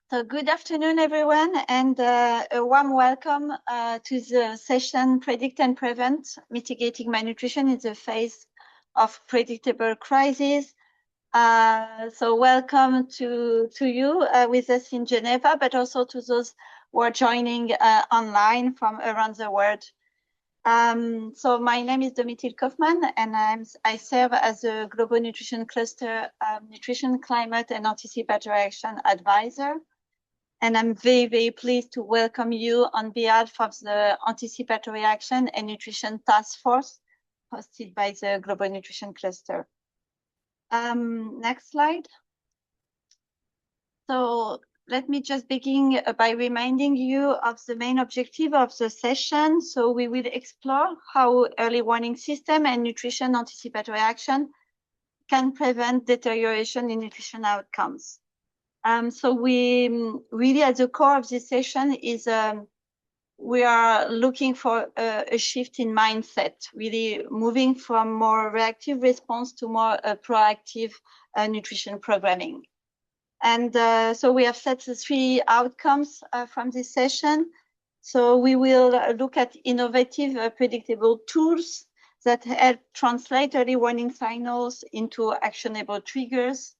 So good afternoon, everyone, and a warm welcome to the session Predict and Prevent Mitigating Malnutrition in the Face of Predictable Crises. So welcome to you with us in Geneva, but also to those who are joining online from around the world. So my name is 𝗙𝗵𝗀𝗶𝘀𝗵, and I serve as a Global Nutrition Cluster Nutrition, Climate, and Anticipatory Action Advisor. And I'm very, very pleased to welcome you on behalf of the Anticipatory Action and Nutrition Taskforce hosted by the Global Nutrition Cluster. Next slide. So let me just begin by reminding you of the main objective of the session. So we will explore how early warning system and nutrition anticipatory action can prevent deterioration in nutrition outcomes. So we really at the core of this session is we are looking for a shift in mindset, really moving from more reactive response to more proactive nutrition programming. And so we have set the three outcomes from this session. So we will look at innovative, predictable tools that help translate early warning signals into actionable triggers.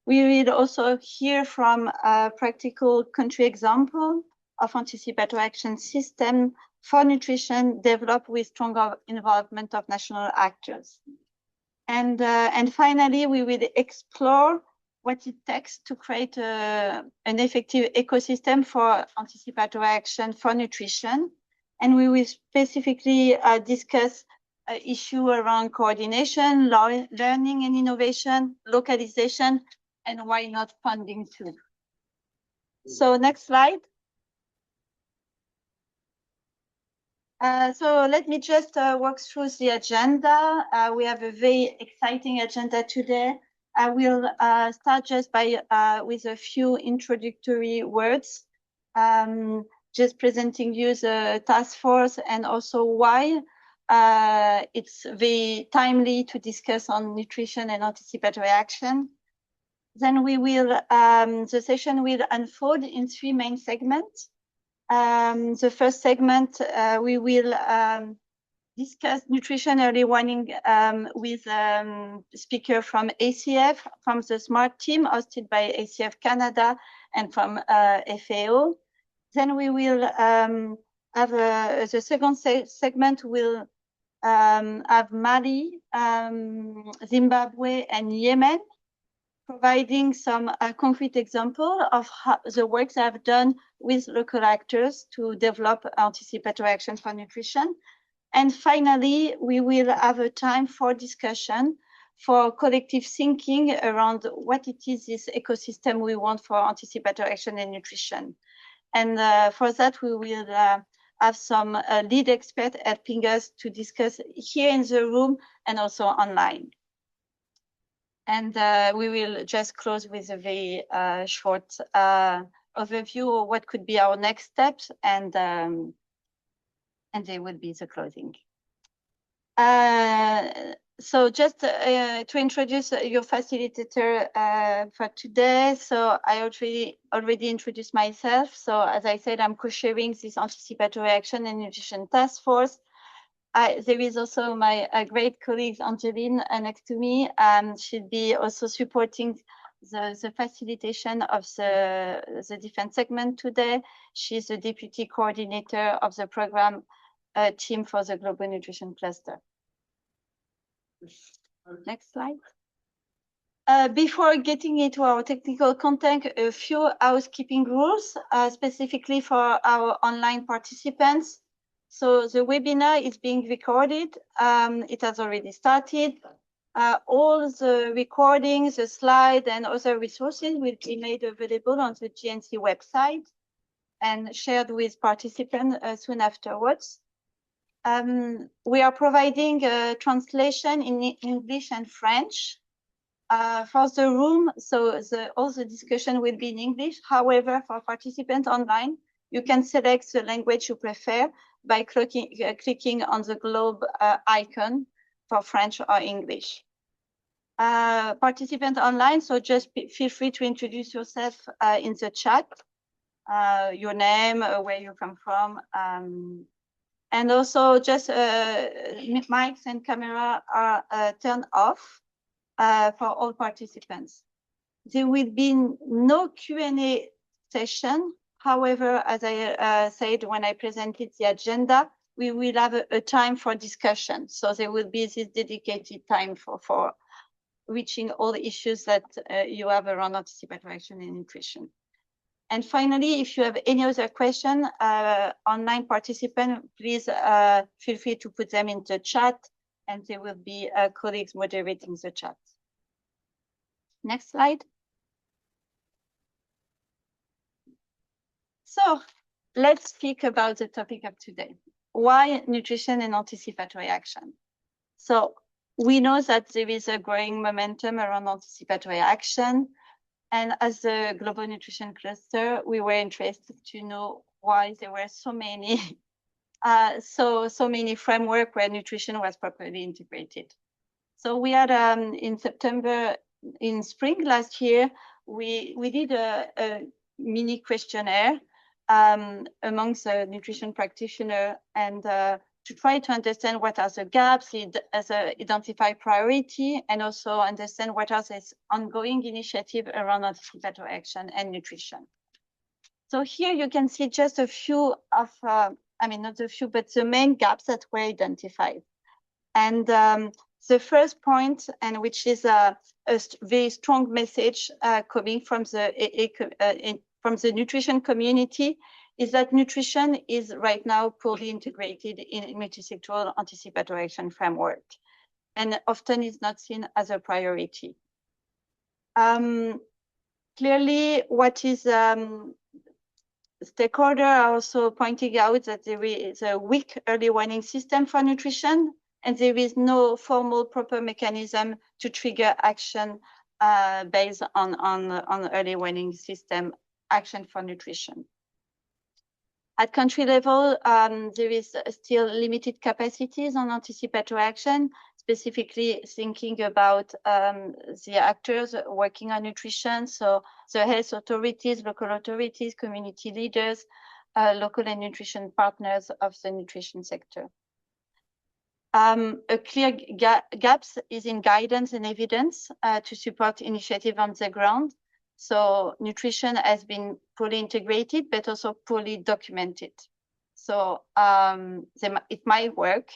We will also hear from a practical country example of anticipatory action system for nutrition developed with stronger involvement of national actors. And finally, we will explore what it takes to create an effective ecosystem for anticipatory action for nutrition. And we will specifically discuss issues around coordination, learning and innovation, localization, and why not funding too. So next slide. So let me just walk through the agenda. We have a very exciting agenda today. I will start just by with a few introductory words, just presenting you the task force and also why it's very timely to discuss on nutrition and anticipatory action. Then we will, the session will unfold in three main segments. The first segment, we will discuss nutrition early warning with speaker from ACF, from the SMART team hosted by ACF Canada and from FAO. Then we will have the second segment will have Mali, Zimbabwe, and Yemen, providing some concrete example of how the work they have done with local actors to develop anticipatory action for nutrition. And finally, we will have a time for discussion, for collective thinking around what it is this ecosystem we want for anticipatory action and nutrition. And for that, we will have some lead experts helping us to discuss here in the room and also online. And we will just close with a very short overview of what could be our next steps, and they will be the closing. So just to introduce your facilitator for today. So I already introduced myself. So as I said, I'm co-chairing this Anticipatory Action and Nutrition Task Force. There is also my great colleague Angeline next to me. She'll be also supporting the facilitation of the different segment today. She's the deputy coordinator of the program team for the Global Nutrition Cluster. Next slide. Before getting into our technical content, a few housekeeping rules, specifically for our online participants. So the webinar is being recorded. It has already started. All the recordings, the slides, and other resources will be made available on the GNC website and shared with participants soon afterwards. We are providing a translation in English and French for the room. So all the discussion will be in English. However, for participants online, you can select the language you prefer by clicking on the globe icon for French or English. Participant online, so just feel free to introduce yourself in the chat. your name, where you come from. And also just mics and camera are turned off for all participants. There will be no Q&A session. However, as I said when I presented the agenda, we will have a time for discussion. So there will be this dedicated time for reaching all the issues that you have around anticipatory action and nutrition. And finally, if you have any other question, online participant, please feel free to put them in the chat, and there will be colleagues moderating the chat. Next slide. So let's speak about the topic of today. Why nutrition and anticipatory action? So we know that there is a growing momentum around anticipatory action. And as the Global Nutrition Cluster, we were interested to know why there were so many so many frameworks where nutrition was properly integrated. So we had in September, in spring last year, we did a mini questionnaire amongst the nutrition practitioners and to try to understand what are the gaps, identify priority, and also understand what are these ongoing initiatives around anticipatory action and nutrition. So here you can see just a few of, not a few, but the main gaps that were identified. And the first point, and which is a very strong message coming from the nutrition community, is that nutrition is right now poorly integrated in multi-sectoral anticipatory action framework, and often is not seen as a priority. Clearly, what is stakeholders are also pointing out that there is a weak early warning system for nutrition, and there is no formal proper mechanism to trigger action based on early warning system action for nutrition. At country level, there is still limited capacities on anticipatory action, specifically thinking about the actors working on nutrition, so the health authorities, local authorities, community leaders, local and nutrition partners of the nutrition sector. A clear gaps is in guidance and evidence to support initiative on the ground. So nutrition has been poorly integrated, but also poorly documented. So it might work,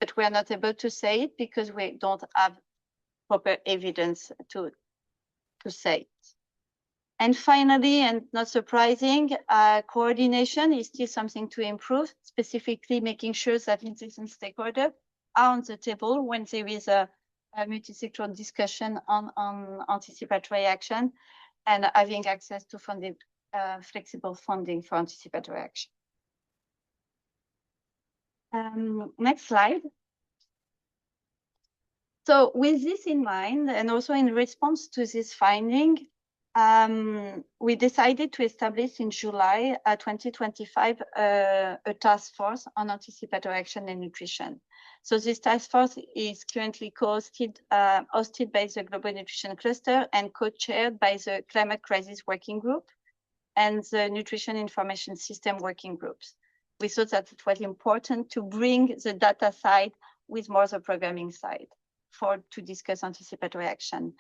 but we are not able to say it because we don't have proper evidence to say it. And finally, and not surprising, coordination is still something to improve, specifically making sure that interested stakeholders are on the table when there is a multi-sectoral discussion on anticipatory action, and having access to funding, flexible funding for anticipatory action. Next slide. So with this in mind, and also in response to this finding, we decided to establish in July 2025 a task force on anticipatory action and nutrition. So this task force is currently hosted by the Global Nutrition Cluster and co-chaired by the Climate Crisis Working Group and the Nutrition Information System Working Groups. We thought that it was important to bring the data side with more the programming side to discuss anticipatory action.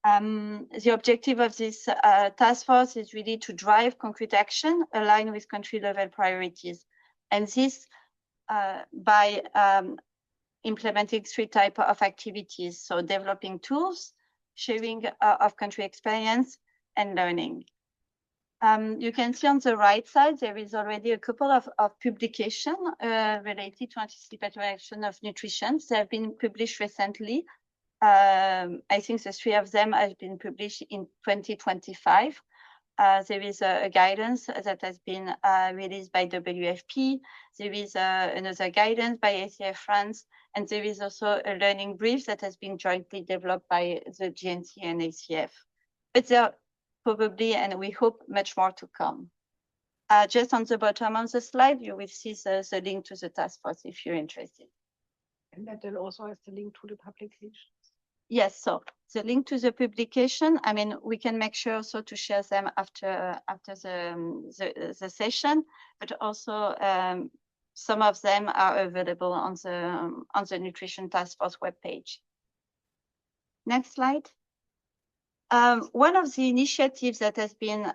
The objective of this task force is really to drive concrete action aligned with country level priorities. And this by implementing 3 types of activities. So developing tools, sharing of country experience, and learning. You can see on the right side, there is already a couple of publications related to anticipatory action of nutrition. They have been published recently. I think the 3 of them have been published in 2025. There is a guidance that has been released by WFP. There is another guidance by ACF France, and there is also a learning brief that has been jointly developed by the GNC and ACF. But there are probably, and we hope, much more to come. Just on the bottom of the slide, you will see the link to the task force if you're interested. And that then also has the link to the publications. Yes, so the link to the publication, I mean, we can make sure also to share them after the session, but also some of them are available on the Nutrition Taskforce webpage. Next slide. One of the initiatives that has been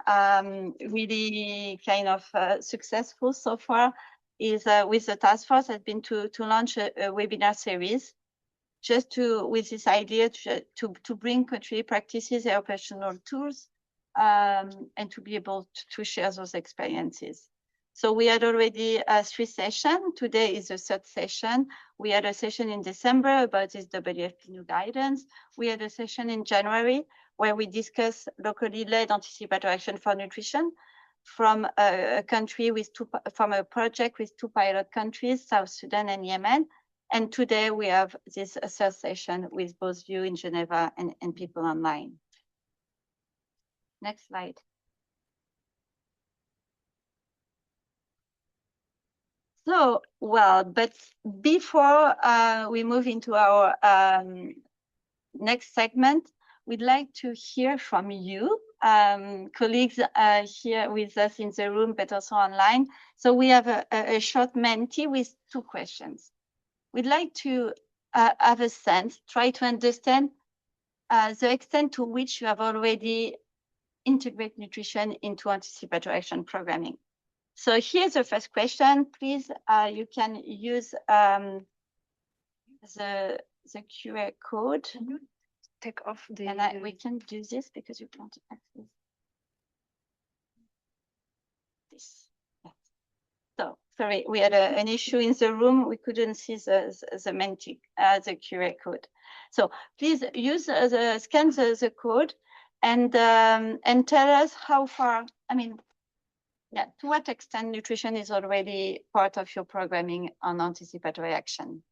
really kind of successful so far is with the task force has been to launch a webinar series, just with this idea to bring country practices, their operational tools, and to be able to share those experiences. So we had already 3 sessions. Today is the 3rd session. We had a session in December about this WFP new guidance. We had a session in January where we discussed locally led anticipatory action for nutrition from a country with from a project with 2 pilot countries, South Sudan and Yemen. And today we have this 3rd session with both you in Geneva and people online. Next slide. So, well, but before we move into our next segment, we'd like to hear from you, colleagues here with us in the room, but also online. So we have a short Menti with 2 questions. We'd like to have a sense, try to understand the extent to which you have already integrated nutrition into anticipatory action programming. So here's the first question. Please, you can use the QR code. Can you take off the... And we can do this because you can't access this. Yeah. So, sorry, we had an issue in the room. We couldn't see the Menti, the QR code. So please use scan the code and tell us how far, I mean, yeah, to what extent nutrition is already part of your programming on anticipatory action.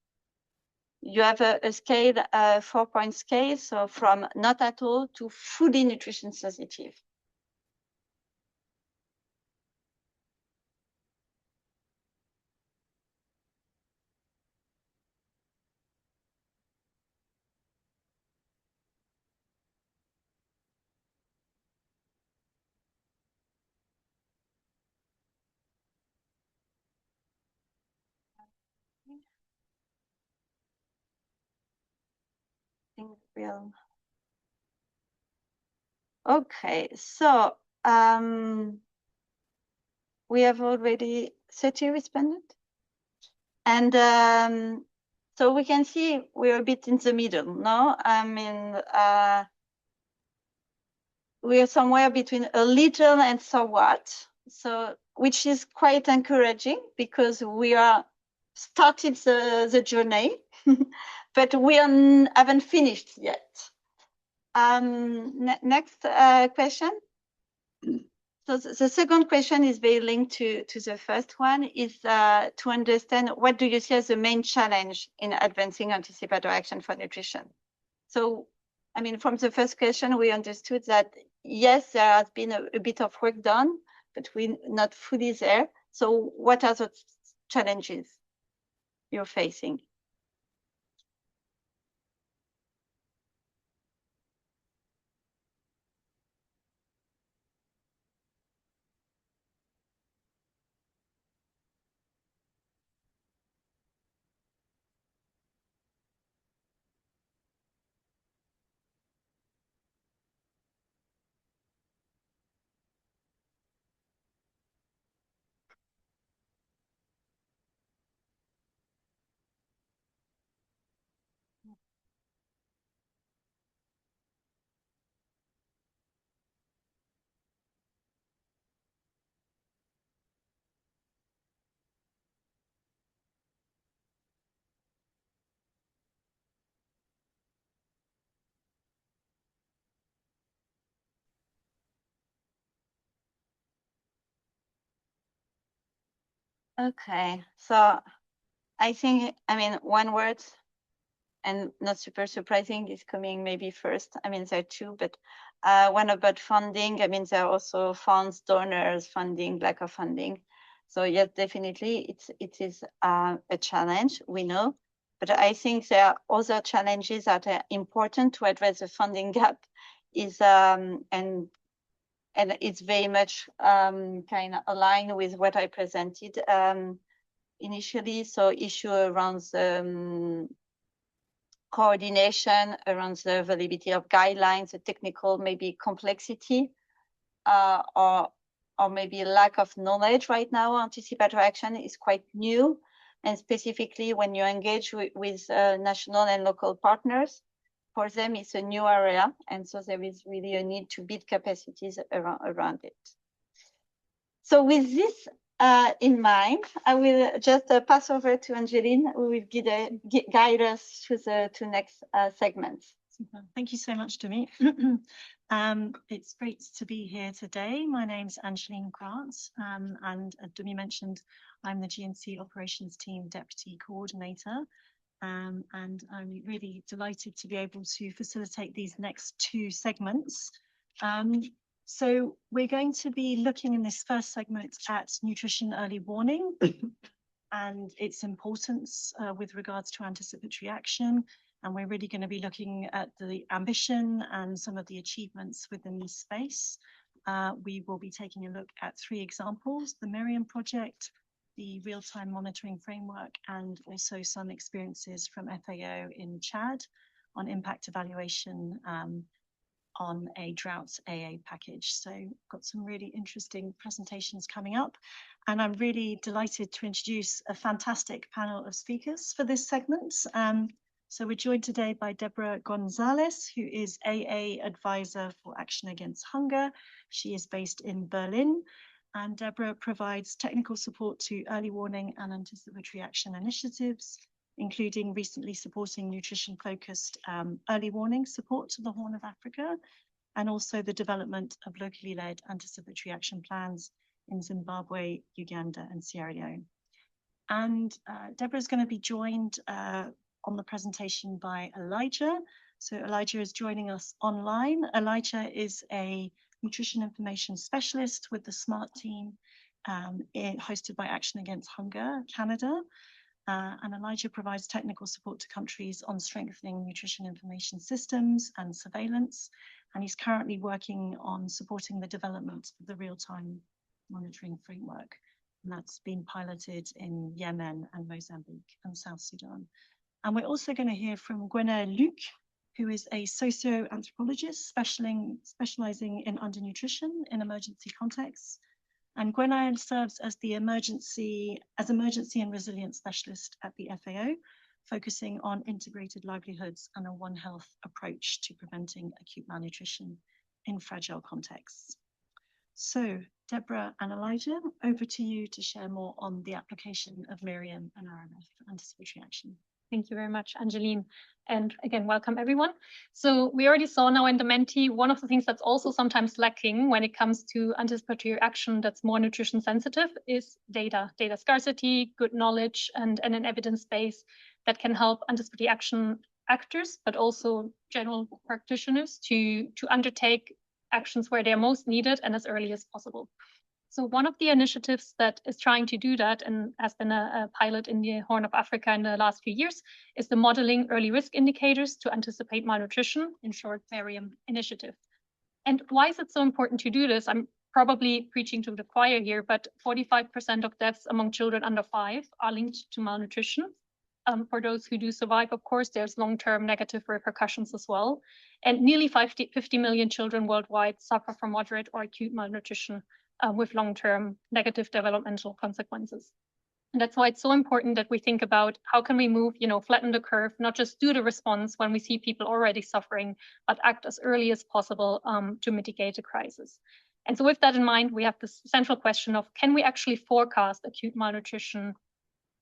You have a scale, 4-point scale, so from not at all to fully nutrition sensitive. Okay, so we have already 30 responded, and so we can see we're a bit in the middle, no? I mean, we are somewhere between a little and somewhat, so which is quite encouraging because we are started the journey, but we haven't finished yet. Next question. So the second question is very linked to the first one, is to understand what do you see as the main challenge in advancing anticipatory action for nutrition? So, I mean, from the first question, we understood that, yes, there has been a bit of work done, but we're not fully there. So what are the challenges you're facing? Okay, so I think, I mean, one word, and not super surprising, is coming maybe first. I mean, there are 2, but one about funding. I mean, there are also funds, donors, funding, lack of funding. So yes, definitely, it is a challenge, we know. But I think there are other challenges that are important to address the funding gap and it's very much kind of aligned with what I presented initially. So issue around the coordination, around the availability of guidelines, the technical maybe complexity, or maybe lack of knowledge right now. Anticipatory action is quite new, and specifically when you engage with national and local partners, for them it's a new area, and so there is really a need to build capacities around it. So with this in mind, I will just pass over to Angeline, who will guide us through the two next segments. Thank you so much, 𝗙𝗵. It's great to be here today. My name's Angeline Grant, and as 𝗙𝗵 mentioned, I'm the GNC Operations Team Deputy Coordinator, and I'm really delighted to be able to facilitate these next two segments. So we're going to be looking in this first segment at nutrition early warning and its importance with regards to anticipatory action. And we're really going to be looking at the ambition and some of the achievements within this space. We will be taking a look at three examples: the Miriam project, the real-time monitoring framework, and also some experiences from FAO in Chad on impact evaluation on a drought AA package. So got some really interesting presentations coming up, and I'm really delighted to introduce a fantastic panel of speakers for this segment. So we're joined today by 𝗙𝗵𝗶𝗀𝗶𝘀𝗵, who is AA Advisor for Action Against Hunger. She is based in Berlin, and 𝗙𝗵 provides technical support to early warning and anticipatory action initiatives, including recently supporting nutrition-focused early warning support to the Horn of Africa, and also the development of locally led anticipatory action plans in Zimbabwe, Uganda, and Sierra Leone. And 𝗙𝗵 is going to be joined on the presentation by 𝗙𝗵. So 𝗙𝗵 is joining us online. 𝗙𝗵 is a nutrition information specialist with the SMART team hosted by Action Against Hunger Canada. And 𝗙𝗵 provides technical support to countries on strengthening nutrition information systems and surveillance. And he's currently working on supporting the development of the real-time monitoring framework. And that's been piloted in Yemen and Mozambique and South Sudan. And we're also going to hear from 𝗙𝗿𝗃, who is a socio-anthropologist specializing in undernutrition in emergency contexts. And 𝗙𝗿𝗃 serves as the emergency and resilience specialist at the FAO, focusing on integrated livelihoods and a One Health approach to preventing acute malnutrition in fragile contexts. So 𝗙𝗵 and 𝗙𝗵, over to you to share more on the application of Miriam and RMF for anticipatory action. Thank you very much, Angeline. And again, welcome everyone. So we already saw now in the Menti, one of the things that's also sometimes lacking when it comes to anticipatory action that's more nutrition sensitive is data scarcity, good knowledge, and an evidence base that can help anticipatory action actors, but also general practitioners to undertake actions where they are most needed and as early as possible. So one of the initiatives that is trying to do that and has been a pilot in the Horn of Africa in the last few years is the Modeling Early Risk Indicators to Anticipate Malnutrition, in short, Miriam initiative. And why is it so important to do this? I'm probably preaching to the choir here, but 45% of deaths among children under 5 are linked to malnutrition. For those who do survive, of course, there's long-term negative repercussions as well. And nearly 50 million children worldwide suffer from moderate or acute malnutrition with long-term negative developmental consequences. And that's why it's so important that we think about how can we move, flatten the curve, not just do the response when we see people already suffering, but act as early as possible to mitigate the crisis. And so with that in mind, we have this central question of, can we actually forecast acute malnutrition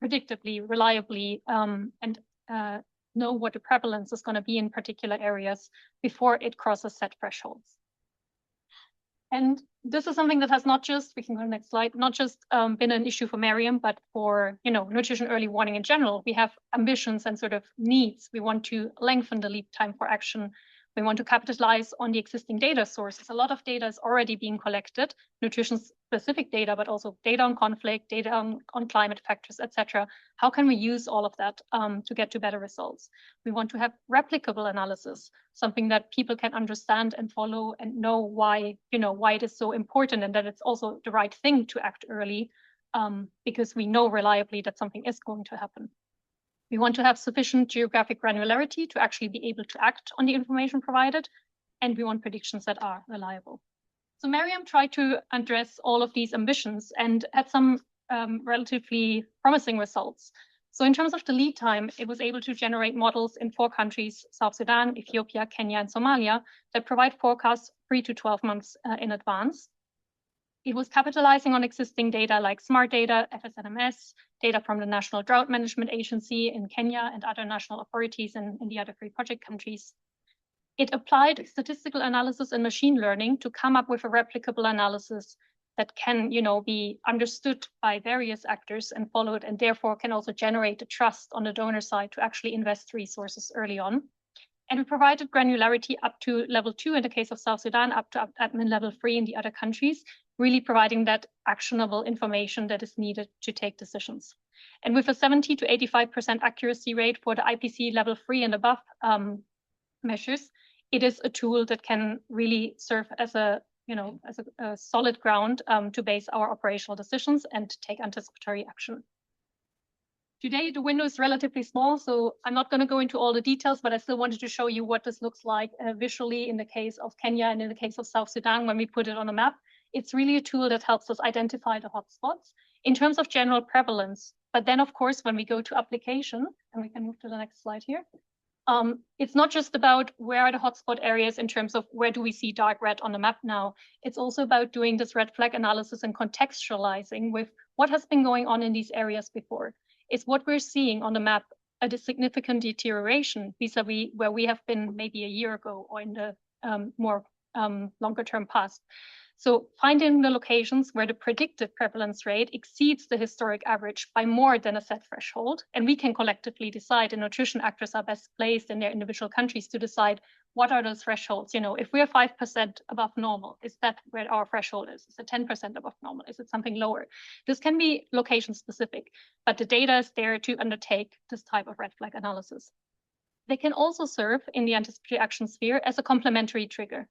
predictably, reliably, and know what the prevalence is going to be in particular areas before it crosses set thresholds? And this is something that has not just, we can go to the next slide, not just been an issue for Miriam, but for nutrition early warning in general. We have ambitions and sort of needs. We want to lengthen the lead time for action. We want to capitalize on the existing data sources. A lot of data is already being collected, nutrition-specific data, but also data on conflict, data on climate factors, etc. How can we use all of that to get to better results? We want to have replicable analysis, something that people can understand and follow and know why it is so important, and that it's also the right thing to act early, because we know reliably that something is going to happen. We want to have sufficient geographic granularity to actually be able to act on the information provided, and we want predictions that are reliable. So Miriam tried to address all of these ambitions and had some relatively promising results. So in terms of the lead time, it was able to generate models in 4 countries, South Sudan, Ethiopia, Kenya, and Somalia, that provide forecasts 3 to 12 months in advance. It was capitalizing on existing data like smart data, FSNMS, data from the National Drought Management Agency in Kenya and other national authorities in the other 3 project countries. It applied statistical analysis and machine learning to come up with a replicable analysis that can, be understood by various actors and followed, and therefore can also generate the trust on the donor side to actually invest resources early on. And we provided granularity up to level 2 in the case of South Sudan, up to admin level 3 in the other countries, really providing that actionable information that is needed to take decisions. And with a 70 to 85% accuracy rate for the IPC level 3 and above measures, it is a tool that can really serve as a solid ground to base our operational decisions and take anticipatory action. Today, the window is relatively small, so I'm not going to go into all the details, but I still wanted to show you what this looks like visually in the case of Kenya and in the case of South Sudan when we put it on a map. It's really a tool that helps us identify the hotspots in terms of general prevalence. But then, of course, when we go to application, and we can move to the next slide here, it's not just about where are the hotspot areas in terms of where do we see dark red on the map now. It's also about doing this red flag analysis and contextualizing with what has been going on in these areas before. Is what we're seeing on the map a significant deterioration vis-a-vis where we have been maybe a year ago or in the more longer term past. So finding the locations where the predicted prevalence rate exceeds the historic average by more than a set threshold, and we can collectively decide, and nutrition actors are best placed in their individual countries to decide what are those thresholds. If we are 5% above normal, is that where our threshold is? Is it 10% above normal? Is it something lower? This can be location specific, but the data is there to undertake this type of red flag analysis. They can also serve in the anticipatory action sphere as a complementary trigger.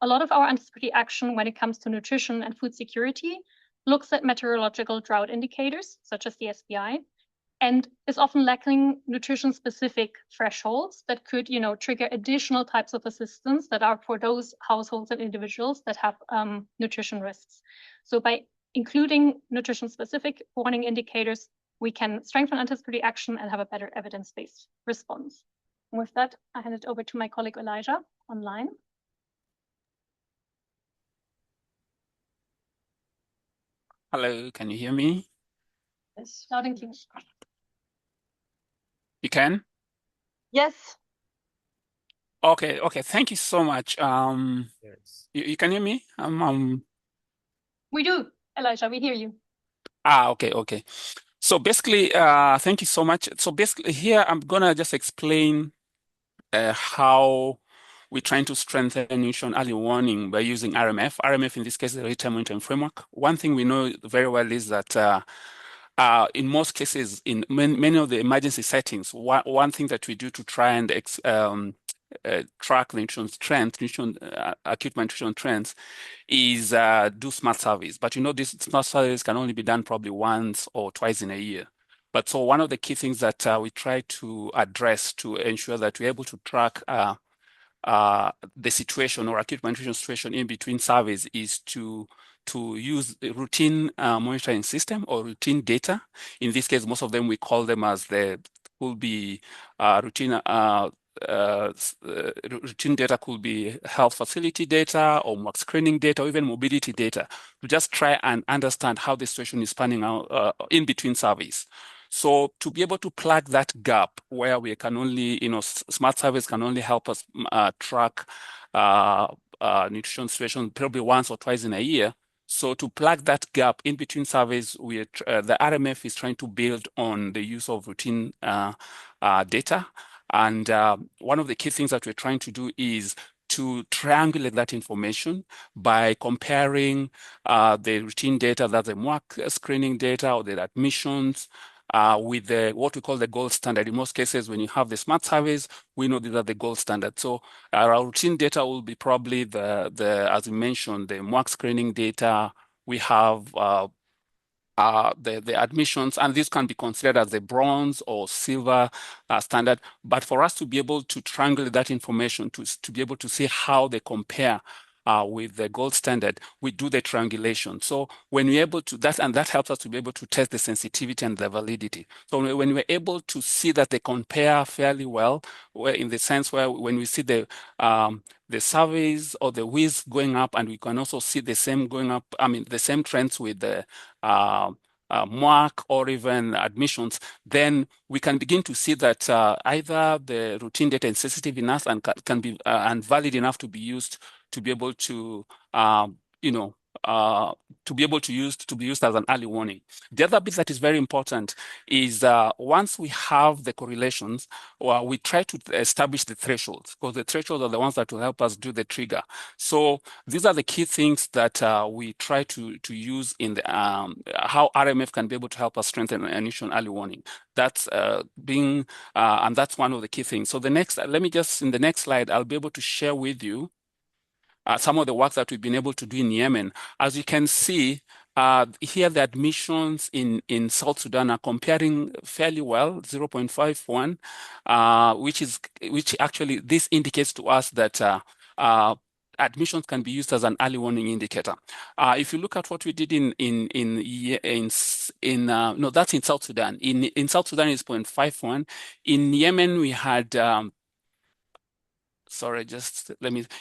A lot of our anticipatory action when it comes to nutrition and food security looks at meteorological drought indicators, such as the SPI, and is often lacking nutrition-specific thresholds that could, trigger additional types of assistance that are for those households and individuals that have nutrition risks. So by including nutrition-specific warning indicators, we can strengthen anticipatory action and have a better evidence-based response. And with that, I hand it over to my colleague 𝗙𝗵 online. Hello, can you hear me? Yes, loud and clear. You can? Yes. Okay, thank you so much. Yes. You can hear me? We do, 𝗙𝗵, we hear you. Okay. So basically, thank you so much. So basically here, I'm gonna just explain how we're trying to strengthen nutrition early warning by using RMF. RMF in this case is the real-time monitoring framework. One thing we know very well is that in most cases, in many of the emergency settings, one thing that we do to try and track the nutrition trends, acute malnutrition trends, is do smart surveys. But these smart surveys can only be done probably once or twice in a year. But so one of the key things that we try to address to ensure that we're able to track the situation or acute malnutrition situation in between surveys is to use a routine monitoring system or routine data. In this case, most of them we call them as routine data could be health facility data or mock screening data or even mobility data to just try and understand how the situation is panning out in between surveys. So to be able to plug that gap where we can only, smart surveys can only help us track nutrition situation probably once or twice in a year. So to plug that gap in between surveys, the RMF is trying to build on the use of routine data And one of the key things that we're trying to do is to triangulate that information by comparing the routine data, that's the MWAC screening data or the admissions, with what we call the gold standard. In most cases, when you have the smart surveys, we know these are the gold standard. So our routine data will be probably as we mentioned, the MWAC screening data. We have the admissions, and this can be considered as the bronze or silver standard. But for us to be able to triangulate that information, to be able to see how they compare with the gold standard, we do the triangulation. So when we're able to and that helps us to be able to test the sensitivity and the validity. So when we're able to see that they compare fairly well, in the sense where when we see the surveys or the WIS going up, and we can also see the same going up, the same trends with the MWAC or even admissions, then we can begin to see that either the routine data is sensitive enough and can be and valid enough to be used to be able to to be used as an early warning. The other bit that is very important is once we have the correlations, we try to establish the thresholds, because the thresholds are the ones that will help us do the trigger. So these are the key things that we try to use in the how RMF can be able to help us strengthen initial early warning. That's and that's one of the key things. So in the next slide, I'll be able to share with you some of the work that we've been able to do in Yemen. As you can see, here the admissions in South Sudan are comparing fairly well, 0.51, which actually this indicates to us that admissions can be used as an early warning indicator. If you look at what we did that's in South Sudan. In South Sudan is 0.51. In Yemen we had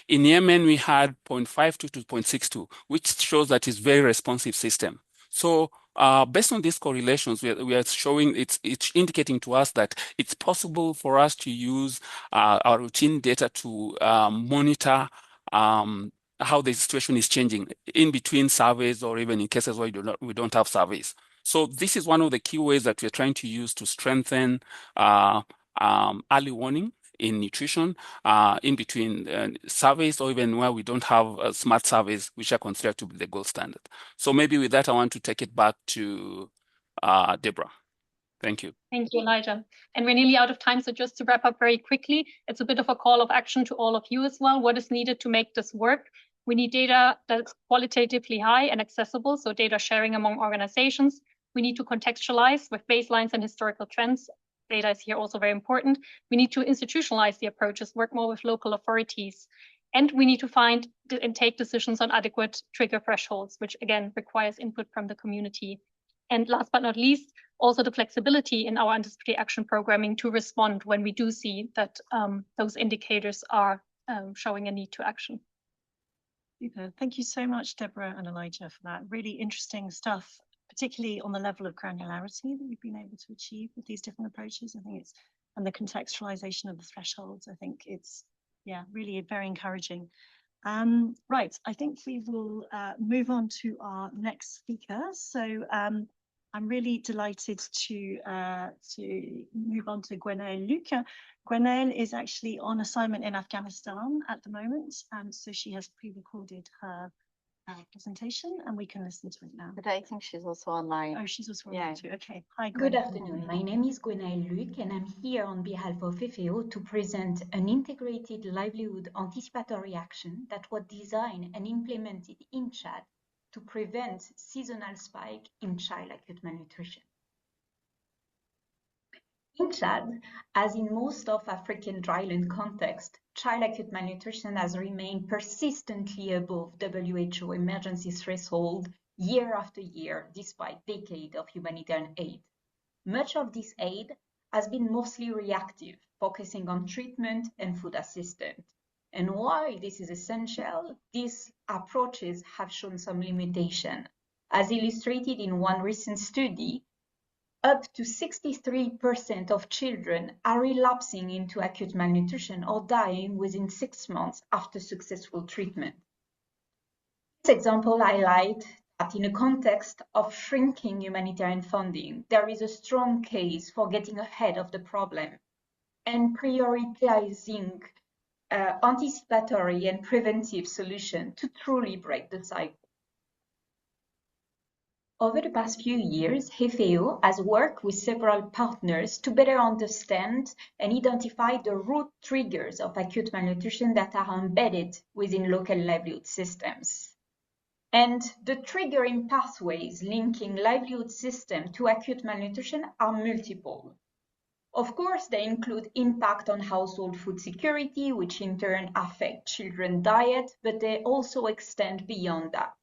in Yemen, we had 0.52 to 0.62, which shows that it's a very responsive system. So based on these correlations, we are showing it's indicating to us that it's possible for us to use our routine data to monitor how the situation is changing in between surveys, or even in cases where we don't have surveys. So this is one of the key ways that we're trying to use to strengthen early warning in nutrition, in between surveys, or even where we don't have smart surveys, which are considered to be the gold standard. So maybe with that, I want to take it back to Deborah. Thank you. Thank you, Elijah. And we're nearly out of time, so just to wrap up very quickly, it's a bit of a call of action to all of you as well. What is needed to make this work? We need data that's qualitatively high and accessible, so data sharing among organizations. We need to contextualize with baselines and historical trends. Data is here also very important. We need to institutionalize the approaches, work more with local authorities, and we need to find and take decisions on adequate trigger thresholds, which again requires input from the community. And last but not least, also the flexibility in our anticipatory action programming to respond when we do see that those indicators are showing a need to action. Super. Thank you so much, Deborah and Elijah, for that really interesting stuff, particularly on the level of granularity that we've been able to achieve with these different approaches. I think and the contextualization of the thresholds, I think it's, really very encouraging. Right, I think we will move on to our next speaker. So I'm really delighted to move on to 𝗙𝗿𝗃. 𝗙𝗿𝗃 is actually on assignment in Afghanistan at the moment, so she has pre-recorded her presentation, and we can listen to it now. But I think she's also online. Oh, she's also online too. Okay. Hi, Good afternoon. My name is 𝗙𝗿𝗃, and I'm here on behalf of FAO to present an integrated livelihood anticipatory action that was designed and implemented in Chad to prevent seasonal spike in child acute malnutrition. In Chad, as in most of African dryland context, child acute malnutrition has remained persistently above WHO emergency threshold year after year, despite decades of humanitarian aid. Much of this aid has been mostly reactive, focusing on treatment and food assistance. And while this is essential, these approaches have shown some limitation. As illustrated in one recent study, up to 63% of children are relapsing into acute malnutrition or dying within 6 months after successful treatment. This example highlights that in a context of shrinking humanitarian funding, there is a strong case for getting ahead of the problem. and prioritizing anticipatory and preventive solutions to truly break the cycle. Over the past few years, 𝗙𝗴𝗶𝗀𝗶𝘀 has worked with several partners to better understand and identify the root triggers of acute malnutrition that are embedded within local livelihood systems. And the triggering pathways linking livelihood system to acute malnutrition are multiple. Of course, they include impact on household food security, which in turn affect children's diet, but they also extend beyond that.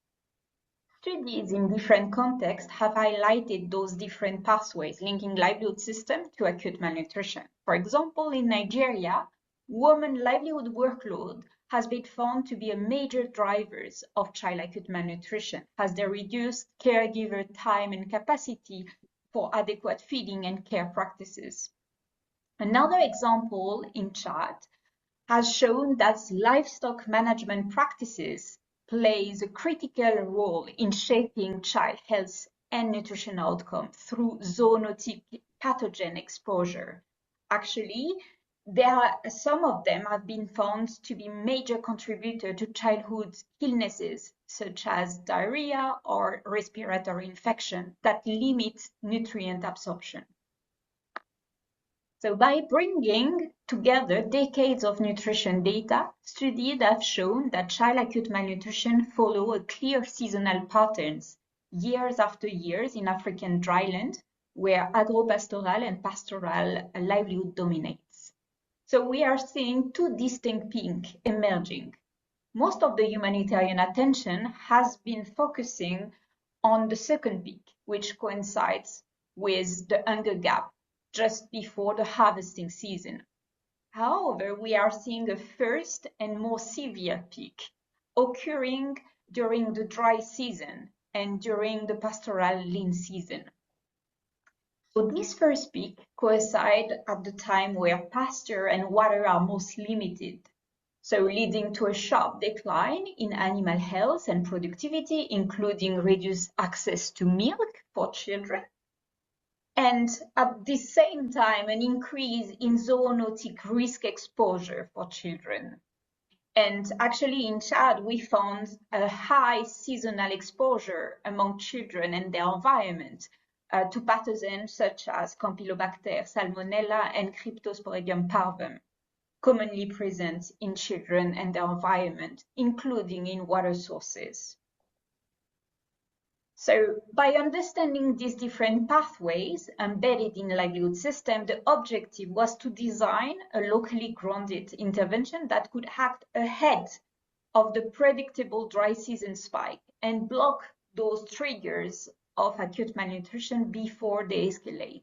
Studies in different contexts have highlighted those different pathways linking livelihood system to acute malnutrition. For example, in Nigeria, women's livelihood workload has been found to be a major driver of child acute malnutrition, as they reduce caregiver time and capacity for adequate feeding and care practices. Another example in Chad has shown that livestock management practices plays a critical role in shaping child health and nutrition outcome through zoonotic pathogen exposure. Actually, some of them have been found to be major contributor to childhood illnesses such as diarrhea or respiratory infection that limit nutrient absorption. So by bringing together decades of nutrition data, studies have shown that child acute malnutrition follow a clear seasonal patterns years after years in African dryland, where agro-pastoral and pastoral livelihood dominates. So we are seeing two distinct peaks emerging. Most of the humanitarian attention has been focusing on the second peak, which coincides with the hunger gap just before the harvesting season. However, we are seeing a first and more severe peak occurring during the dry season and during the pastoral lean season. So this first peak coincides at the time where pasture and water are most limited, so leading to a sharp decline in animal health and productivity, including reduced access to milk for children, and at the same time, an increase in zoonotic risk exposure for children. And actually in Chad, we found a high seasonal exposure among children and their environment to pathogens such as 𝗙𝗿𝗶𝗀𝗶𝘀𝗵, Salmonella, and 𝗙𝗿𝗴𝗶𝘀𝗵, commonly present in children and their environment, including in water sources. So by understanding these different pathways embedded in livelihood system, the objective was to design a locally grounded intervention that could act ahead of the predictable dry season spike and block those triggers of acute malnutrition before they escalate.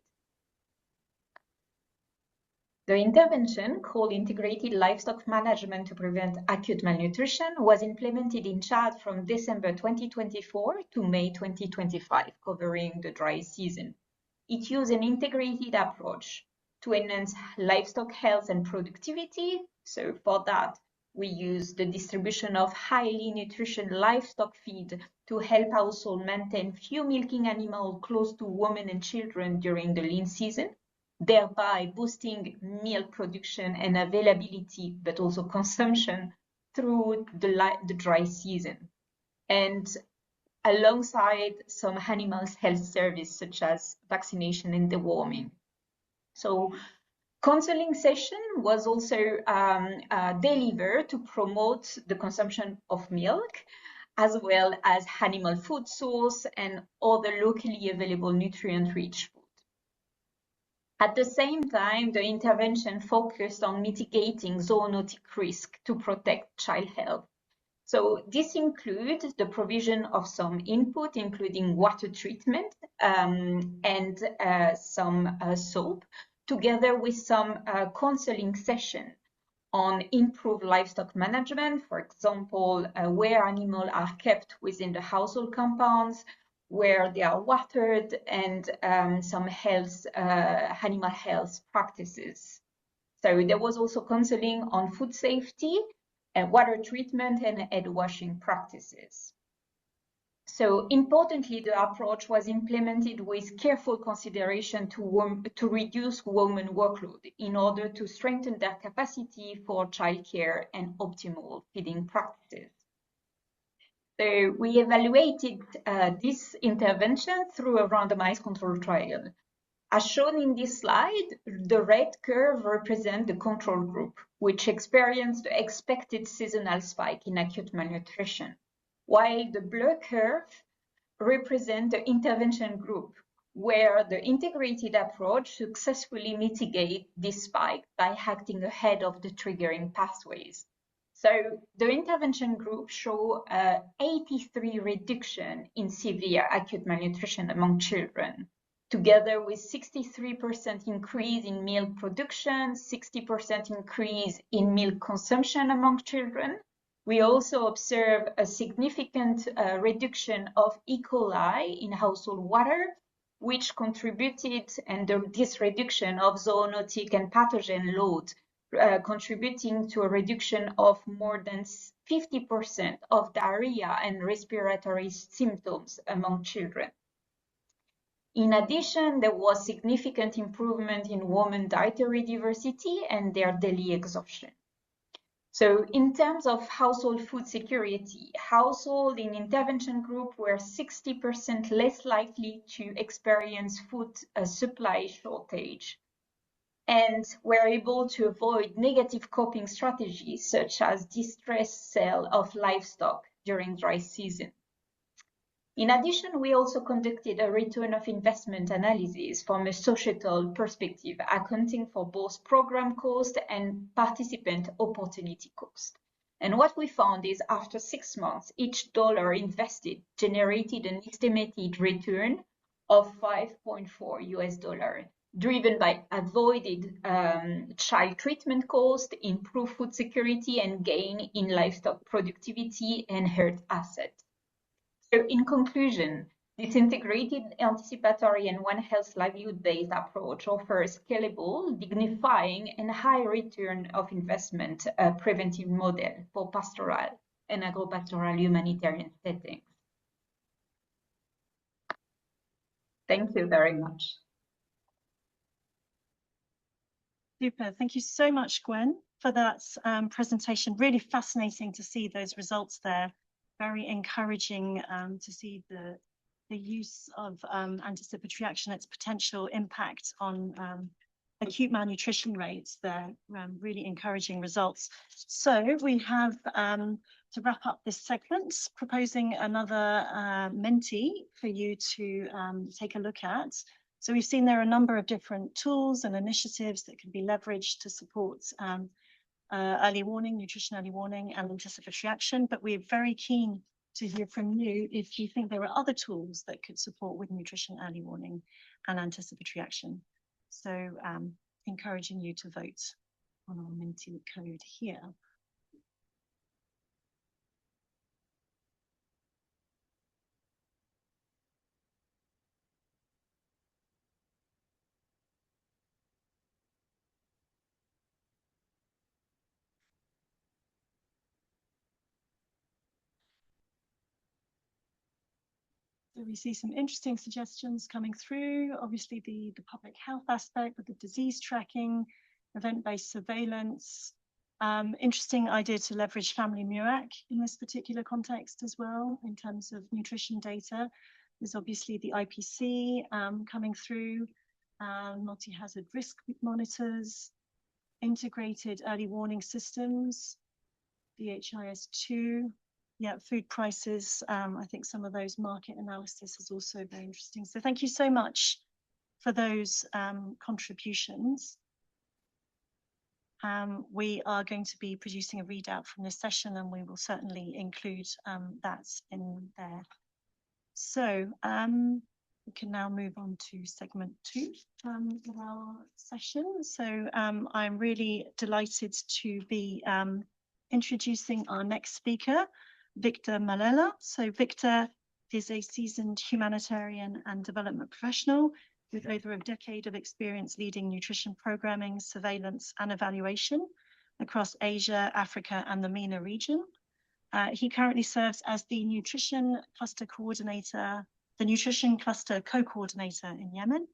The intervention, called Integrated Livestock Management to Prevent Acute Malnutrition, was implemented in Chad from December 2024 to May 2025, covering the dry season. It used an integrated approach to enhance livestock health and productivity. So for that, we used the distribution of highly nutritious livestock feed to help households maintain few milking animals close to women and children during the lean season, thereby boosting milk production and availability, but also consumption through the dry season. And alongside some animal health services such as vaccination and deworming. So counseling session was also delivered to promote the consumption of milk, as well as animal food source and other locally available nutrient-rich food. At the same time, the intervention focused on mitigating zoonotic risk to protect child health. So this includes the provision of some input, including water treatment and some soap, together with some counseling session on improved livestock management, for example, where animals are kept within the household compounds, where they are watered, and some health, animal health practices. So there was also counseling on food safety and water treatment and egg washing practices. So importantly, the approach was implemented with careful consideration to reduce women workload in order to strengthen their capacity for childcare and optimal feeding practices. So we evaluated this intervention through a randomized control trial. As shown in this slide, the red curve represents the control group, which experienced the expected seasonal spike in acute malnutrition, while the blue curve represents the intervention group, where the integrated approach successfully mitigates this spike by acting ahead of the triggering pathways. So the intervention group show a 83% reduction in severe acute malnutrition among children, together with 63% increase in milk production, 60% increase in milk consumption among children. We also observe a significant reduction of E. coli in household water, which contributed, and this reduction of zoonotic and pathogen load, contributing to a reduction of more than 50% of diarrhea and respiratory symptoms among children. In addition, there was significant improvement in women dietary diversity and their daily exhaustion. So in terms of household food security, households in intervention group were 60% less likely to experience food supply shortage, and were able to avoid negative coping strategies such as distressed sale of livestock during dry season. In addition, we also conducted a return of investment analysis from a societal perspective, accounting for both program cost and participant opportunity cost. And what we found is after 6 months, each dollar invested generated an estimated return of $5.4, driven by avoided child treatment cost, improved food security, and gain in livestock productivity and herd assets. So in conclusion, this integrated anticipatory and One Health livelihood-based approach offers scalable, dignifying, and high return of investment preventive model for pastoral and agro-pastoral humanitarian settings. Thank you very much. Super. Thank you so much, Gwen, for that presentation. Really fascinating to see those results there. Very encouraging to see the use of anticipatory action, its potential impact on acute malnutrition rates there. Really encouraging results. So we have, to wrap up this segment, proposing another Menti for you to take a look at. So we've seen there are a number of different tools and initiatives that can be leveraged to support early warning, nutrition early warning, and anticipatory action, but we're very keen to hear from you if you think there are other tools that could support with nutrition early warning and anticipatory action. So encouraging you to vote on our Menti code here. So we see some interesting suggestions coming through. Obviously, the public health aspect with the disease tracking, event-based surveillance. Interesting idea to leverage family MUAC in this particular context as well, in terms of nutrition data. There's obviously the IPC coming through, multi-hazard risk monitors, integrated early warning systems, 𝗙𝗵𝗔. Yeah, food prices. I think some of those market analysis is also very interesting. So thank you so much for those contributions. We are going to be producing a readout from this session, and we will certainly include that in there. So we can now move on to segment 2 of our session. So I'm really delighted to be introducing our next speaker, 𝗙𝗵𝗶𝗀𝗶𝘀. So Victor is a seasoned humanitarian and development professional with over a decade of experience leading nutrition programming, surveillance, and evaluation across Asia, Africa, and the MENA region. He currently serves as the Nutrition Cluster Coordinator, the Nutrition Cluster Co-Coordinator in Yemen.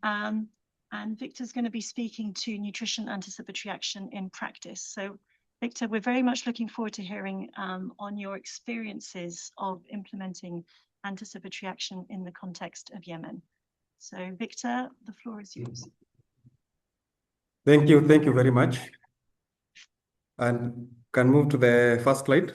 And Victor's going to be speaking to Nutrition Anticipatory Action in practice. So Victor, we're very much looking forward to hearing on your experiences of implementing anticipatory action in the context of Yemen. So Victor, the floor is yours. Thank you very much. And can move to the first slide.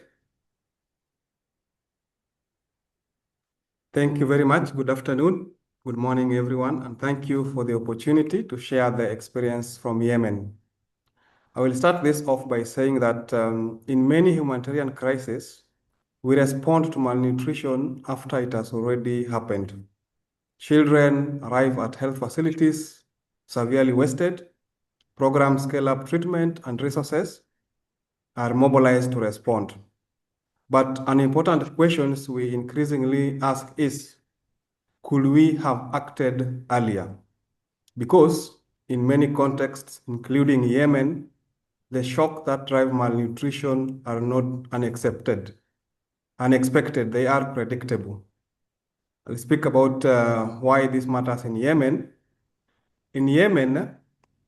Thank you very much. Good afternoon. Good morning, everyone. And thank you for the opportunity to share the experience from Yemen. I will start this off by saying that in many humanitarian crises, we respond to malnutrition after it has already happened. Children arrive at health facilities severely wasted, programs scale up treatment and resources are mobilized to respond. But an important question we increasingly ask is, could we have acted earlier? Because in many contexts, including Yemen, the shock that drive malnutrition are not unexpected, they are predictable. I'll speak about why this matters in Yemen. In Yemen,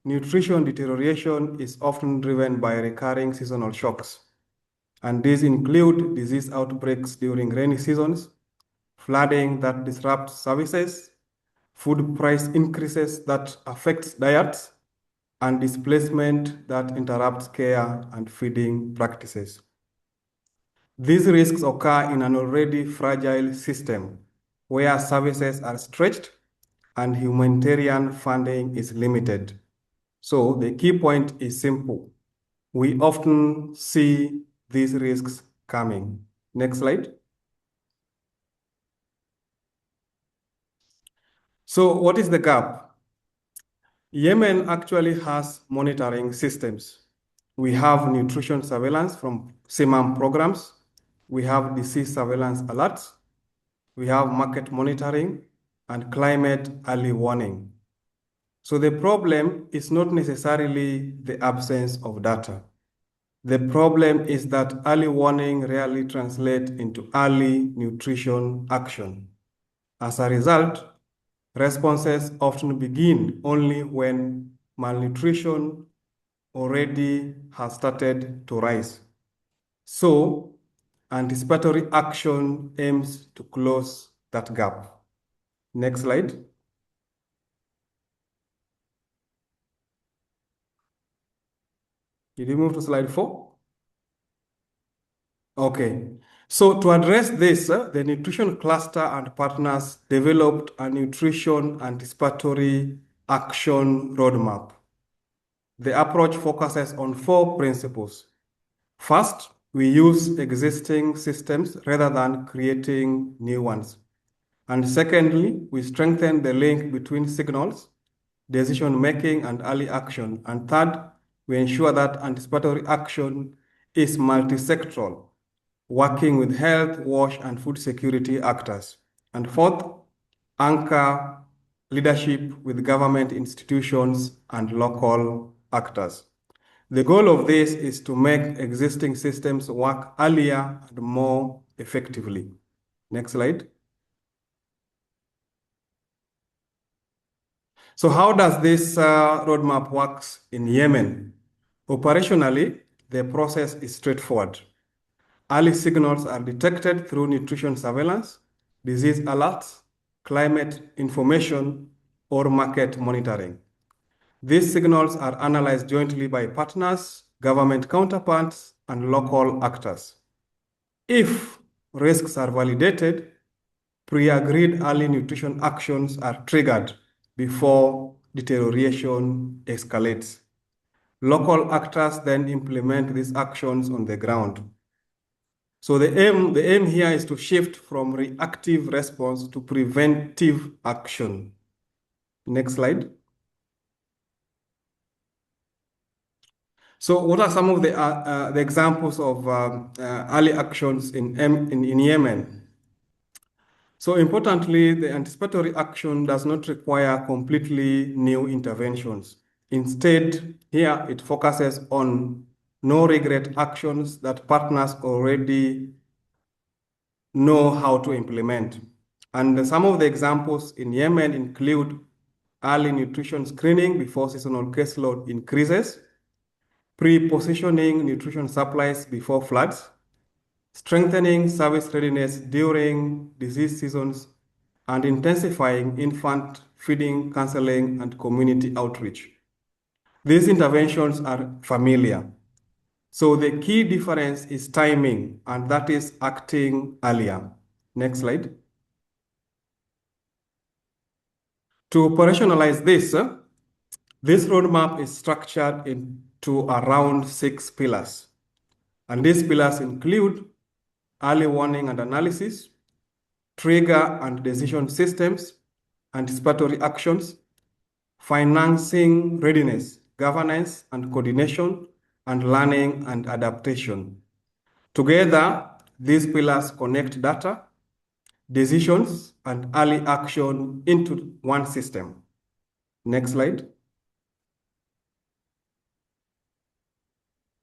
nutrition deterioration is often driven by recurring seasonal shocks. And these include disease outbreaks during rainy seasons, flooding that disrupts services, food price increases that affects diets, and displacement that interrupts care and feeding practices. These risks occur in an already fragile system where services are stretched and humanitarian funding is limited. So the key point is simple. We often see these risks coming. Next slide. So what is the gap? Yemen actually has monitoring systems. We have nutrition surveillance from Semaine programs. We have disease surveillance alerts. We have market monitoring and climate early warning. So the problem is not necessarily the absence of data. The problem is that early warning rarely translates into early nutrition action. As a result, responses often begin only when malnutrition already has started to rise. So, anticipatory action aims to close that gap. Next slide. Did you move to slide 4? Okay. So to address this, the Nutrition Cluster and partners developed a Nutrition Anticipatory Action roadmap. The approach focuses on 4 principles. First, we use existing systems rather than creating new ones. And secondly, we strengthen the link between signals, decision-making, and early action. And third, we ensure that anticipatory action is multi-sectoral, working with health, wash, and food security actors. And fourth, anchor leadership with government institutions and local actors. The goal of this is to make existing systems work earlier and more effectively. Next slide. So how does this roadmap work in Yemen? Operationally, the process is straightforward. Early signals are detected through nutrition surveillance, disease alerts, climate information, or market monitoring. These signals are analyzed jointly by partners, government counterparts, and local actors. If risks are validated, pre-agreed early nutrition actions are triggered before deterioration escalates. Local actors then implement these actions on the ground. So the aim here is to shift from reactive response to preventive action. Next slide. So what are some of the examples of early actions in Yemen? So importantly, the anticipatory action does not require completely new interventions. Instead, here it focuses on no regret actions that partners already know how to implement. And some of the examples in Yemen include early nutrition screening before seasonal caseload increases, pre-positioning nutrition supplies before floods, strengthening service readiness during disease seasons, and intensifying infant feeding, counseling, and community outreach. These interventions are familiar. So the key difference is timing, and that is acting earlier. Next slide. To operationalize this roadmap is structured into around 6 pillars. And these pillars include early warning and analysis, trigger and decision systems, anticipatory actions, financing readiness, governance and coordination, and learning and adaptation. Together, these pillars connect data, decisions, and early action into one system. Next slide.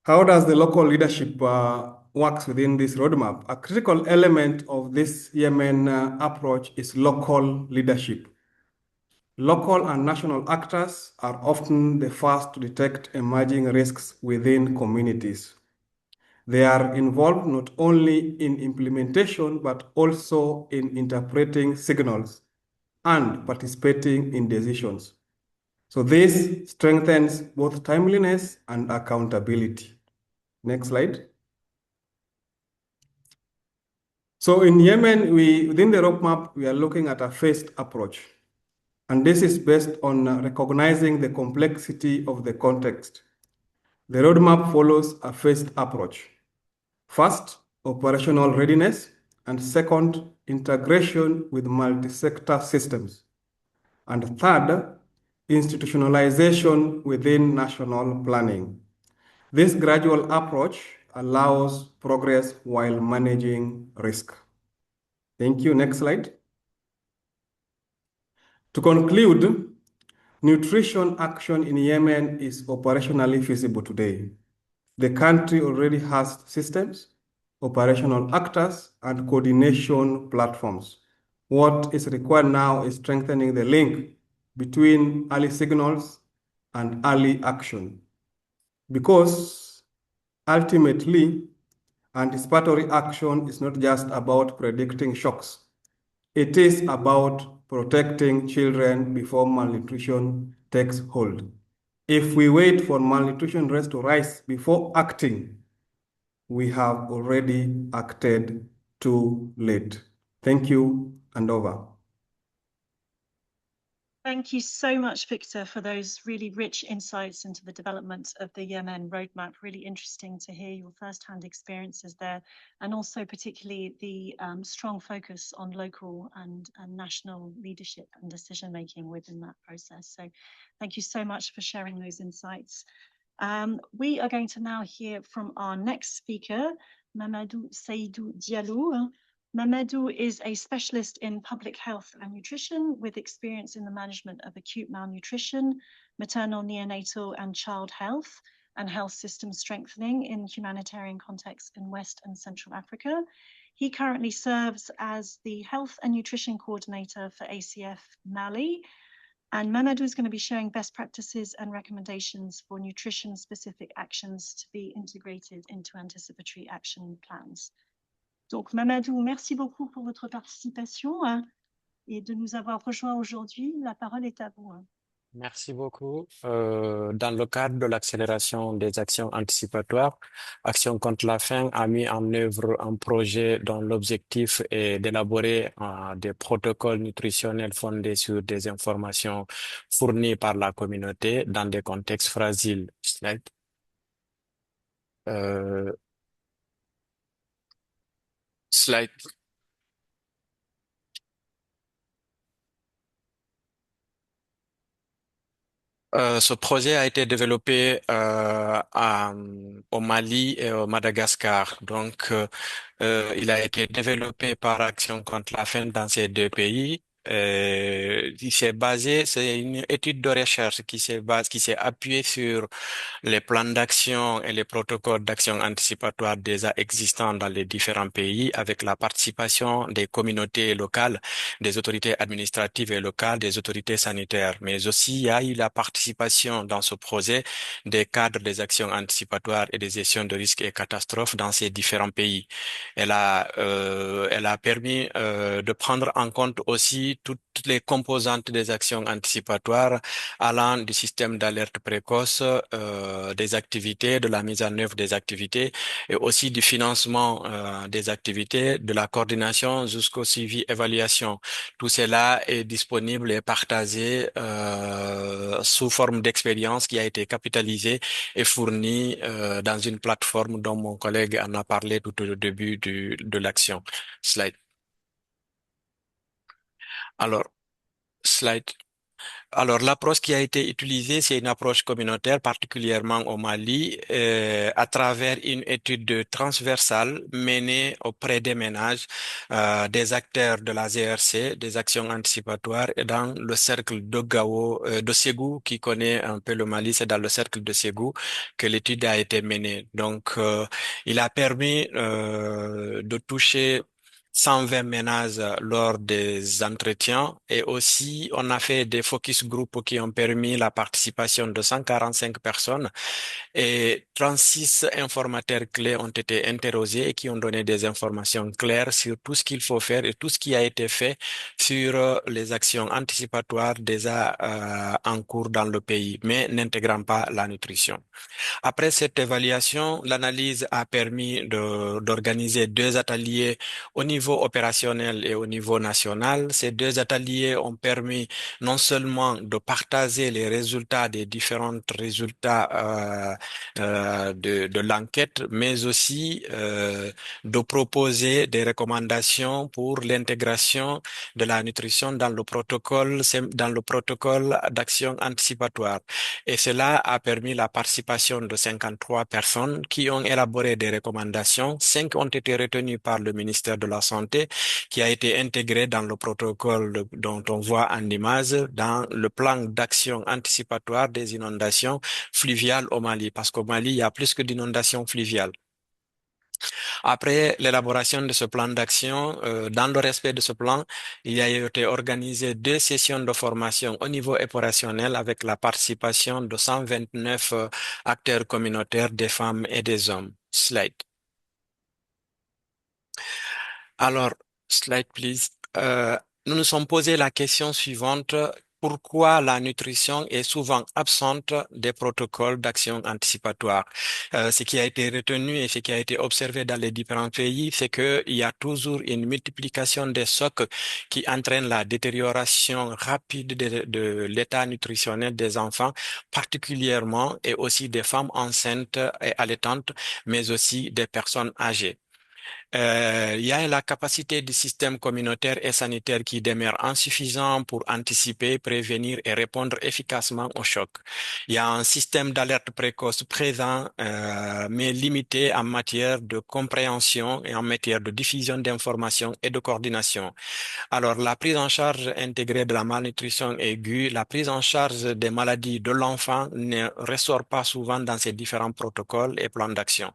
How does the local leadership works within this roadmap? A critical element of this Yemen approach is local leadership. Local and national actors are often the first to detect emerging risks within communities. They are involved not only in implementation, but also in interpreting signals and participating in decisions. So this strengthens both timeliness and accountability. Next slide. So in Yemen, within the roadmap, we are looking at a phased approach. And this is based on recognizing the complexity of the context. The roadmap follows a phased approach. First, operational readiness, and second, integration with multi-sector systems. And third, institutionalization within national planning. This gradual approach allows progress while managing risk. Thank you. Next slide. To conclude, nutrition action in Yemen is operationally feasible today. The country already has systems, operational actors, and coordination platforms. What is required now is strengthening the link between early signals and early action. Because ultimately, anticipatory action is not just about predicting shocks. It is about protecting children before malnutrition takes hold. If we wait for malnutrition rates to rise before acting, we have already acted too late. Thank you, and over. Thank you so much, Victor, for those really rich insights into the development of the Yemen roadmap. Really interesting to hear your first-hand experiences there, and also particularly the strong focus on local and national leadership and decision-making within that process. So thank you so much for sharing those insights. We are going to now hear from our next speaker, 𝗙𝗿𝗶𝗀𝗵. Mamadou is a specialist in public health and nutrition with experience in the management of acute malnutrition, maternal, neonatal and child health and health system strengthening in humanitarian contexts in West and Central Africa. He currently serves as the Health and Nutrition Coordinator for ACF Mali. And Mamadou is going to be sharing best practices and recommendations for nutrition-specific actions to be integrated into anticipatory action plans. Donc, Mamadou, merci beaucoup pour votre participation et de nous avoir rejoints aujourd'hui. La parole est à vous. Merci beaucoup. Dans le cadre de l'accélération des actions anticipatoires, Action contre la faim a mis en œuvre un projet dont l'objectif est d'élaborer des protocoles nutritionnels fondés sur des informations fournies par la communauté dans des contextes fragiles. Slide. Slide. Ce projet a été développé au Mali et au Madagascar. Donc, il a été développé par Action contre la faim dans ces deux pays. C'est une étude de recherche qui s'est appuyée sur les plans d'action et les protocoles d'action anticipatoire déjà existants dans les différents pays avec la participation des communautés locales, des autorités administratives et locales, des autorités sanitaires. Mais aussi, il y a eu la participation dans ce projet des cadres des actions anticipatoires et des gestions de risques et catastrophes dans ces différents pays. Elle a permis de prendre en compte aussi toutes les composantes des actions anticipatoires allant du système d'alerte précoce, des activités, de la mise en œuvre des activités et aussi du financement des activités, de la coordination jusqu'au suivi évaluation. Tout cela est disponible et partagé sous forme d'expérience qui a été capitalisée et fournie dans une plateforme dont mon collègue en a parlé tout au début de l'action. Slide. Alors, slide. Alors, l'approche qui a été utilisée, c'est une approche communautaire, particulièrement au Mali, à travers une étude transversale menée auprès des ménages, des acteurs de la GRC, des actions anticipatoires, et dans le cercle de Ségou, qui connaît un peu le Mali, c'est dans le cercle de Ségou que l'étude a été menée. Donc, il a permis de toucher 120 ménages lors des entretiens et aussi on a fait des focus group qui ont permis la participation de 145 personnes et 36 informateurs clés ont été interrogés et qui ont donné des informations claires sur tout ce qu'il faut faire et tout ce qui a été fait sur les actions anticipatoires déjà en cours dans le pays, mais n'intégrant pas la nutrition. Après cette évaluation, l'analyse a permis d'organiser 2 ateliers au niveau opérationnel et au niveau national. Ces 2 ateliers ont permis non seulement de partager les résultats des différents résultats de l'enquête, mais aussi de proposer des recommandations pour l'intégration de la nutrition dans le protocole d'action anticipatoire. Et cela a permis la participation de 53 personnes qui ont élaboré des recommandations. 5 ont été retenues par le ministère de la Santé, qui a été intégré dans le protocole dont on voit en image dans le plan d'action anticipatoire des inondations fluviales au Mali, parce qu'au Mali, il y a plus que d'inondations fluviales. Après l'élaboration de ce plan d'action, dans le respect de ce plan, il a été organisé 2 sessions de formation au niveau opérationnel avec la participation de 129 acteurs communautaires, des femmes et des hommes. Slide. Alors, slide please. Nous nous sommes posé la question suivante. Pourquoi la nutrition est souvent absente des protocoles d'action anticipatoire? Ce qui a été retenu et ce qui a été observé dans les différents pays, c'est qu'il y a toujours une multiplication des chocs qui entraînent la détérioration rapide de l'état nutritionnel des enfants, particulièrement et aussi des femmes enceintes et allaitantes, mais aussi des personnes âgées. Il y a la capacité du système communautaire et sanitaire qui demeure insuffisant pour anticiper, prévenir et répondre efficacement aux chocs. Il y a un système d'alerte précoce présent, mais limité en matière de compréhension et en matière de diffusion d'informations et de coordination. Alors, la prise en charge intégrée de la malnutrition aiguë, la prise en charge des maladies de l'enfant ne ressort pas souvent dans ces différents protocoles et plans d'action.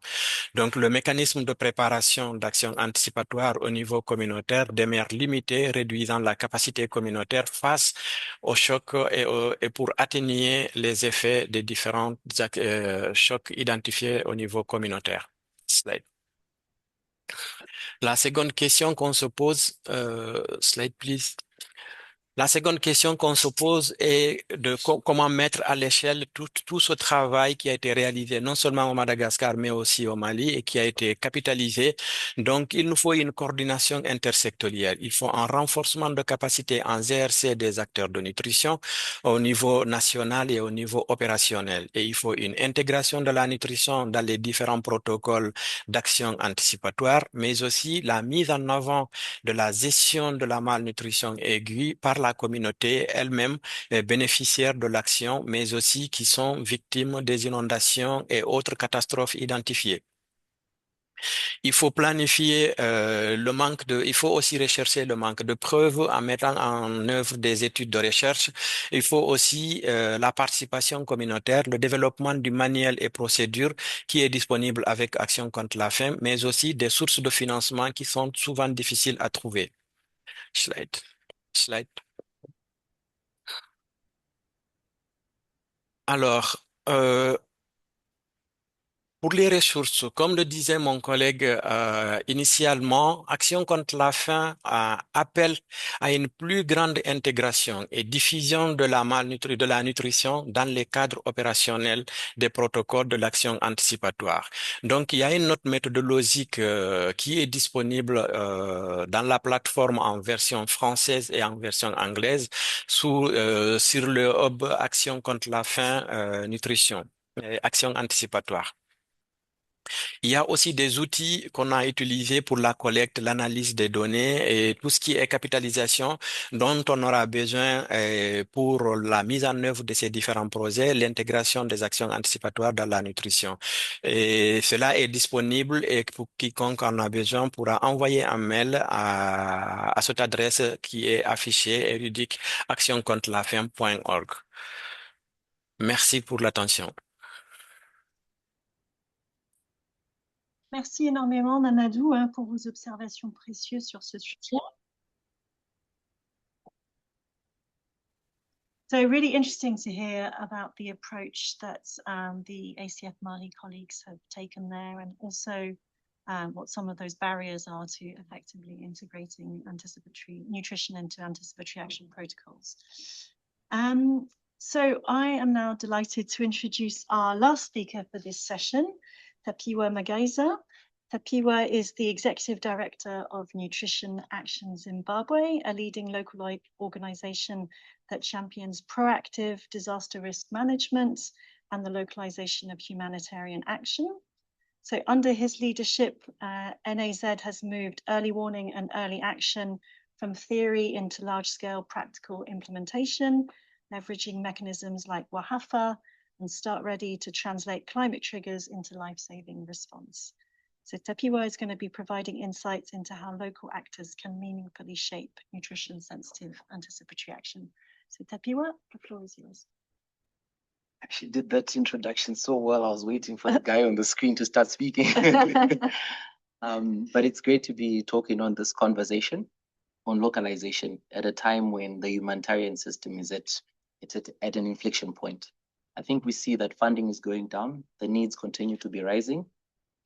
Donc, le mécanisme de préparation d'action anticipatoire au niveau communautaire demeure limité, réduisant la capacité communautaire face aux chocs et pour atténuer les effets des différents chocs identifiés au niveau communautaire. Slide. La seconde question qu'on se pose, slide please. La seconde question qu'on se pose est de comment mettre à l'échelle tout ce travail qui a été réalisé non seulement au Madagascar, mais aussi au Mali et qui a été capitalisé. Donc, il nous faut une coordination intersectorielle. Il faut un renforcement de capacité en GRC des acteurs de nutrition au niveau national et au niveau opérationnel. Et il faut une intégration de la nutrition dans les différents protocoles d'action anticipatoire, mais aussi la mise en avant de la gestion de la malnutrition aiguë par la communauté elle-même, les bénéficiaires de l'action, mais aussi qui sont victimes des inondations et autres catastrophes identifiées. Il faut planifier il faut aussi rechercher le manque de preuves en mettant en œuvre des études de recherche. Il faut aussi la participation communautaire, le développement du manuel et procédures qui est disponible avec Action contre la faim, mais aussi des sources de financement qui sont souvent difficiles à trouver. Slide. Alors, pour les ressources, comme le disait mon collègue initialement, Action contre la faim appelle à une plus grande intégration et diffusion de la nutrition dans les cadres opérationnels des protocoles de l'action anticipatoire. Donc, il y a une autre méthodologique qui est disponible dans la plateforme en version française et en version anglaise sur le hub Action contre la faim nutrition, action anticipatoire. Il y a aussi des outils qu'on a utilisés pour la collecte, l'analyse des données et tout ce qui est capitalisation dont on aura besoin pour la mise en œuvre de ces différents projets, l'intégration des actions anticipatoires dans la nutrition. Et cela est disponible et pour quiconque en a besoin pourra envoyer un mail à cette adresse qui est affichée, Eridic actioncontrelafin.org. Merci pour l'attention. Merci énormément, Mamadou, pour vos observations précieuses sur ce sujet. So really interesting to hear about the approach that the ACF Mali colleagues have taken there, and also what some of those barriers are to effectively integrating anticipatory nutrition into anticipatory action protocols. So I am now delighted to introduce our last speaker for this session, 𝗙𝗵𝗴𝗶𝘀𝗵. 𝗙𝗵𝗴 is the Executive Director of Nutrition Action Zimbabwe, a leading local organization that champions proactive disaster risk management and the localization of humanitarian action. So under his leadership, NAZ has moved early warning and early action from theory into large-scale practical implementation, leveraging mechanisms like WAHAFA and Start Ready to translate climate triggers into life-saving response. So 𝗙𝗵𝗴𝗶𝘀𝗵 is going to be providing insights into how local actors can meaningfully shape nutrition-sensitive anticipatory action. So 𝗙𝗵𝗴𝗶𝘀𝗵, the floor is yours. She did that introduction so well. I was waiting for the guy on the screen to start speaking. But it's great to be talking on this conversation on localization at a time when the humanitarian system is at an inflection point. I think we see that funding is going down, the needs continue to be rising,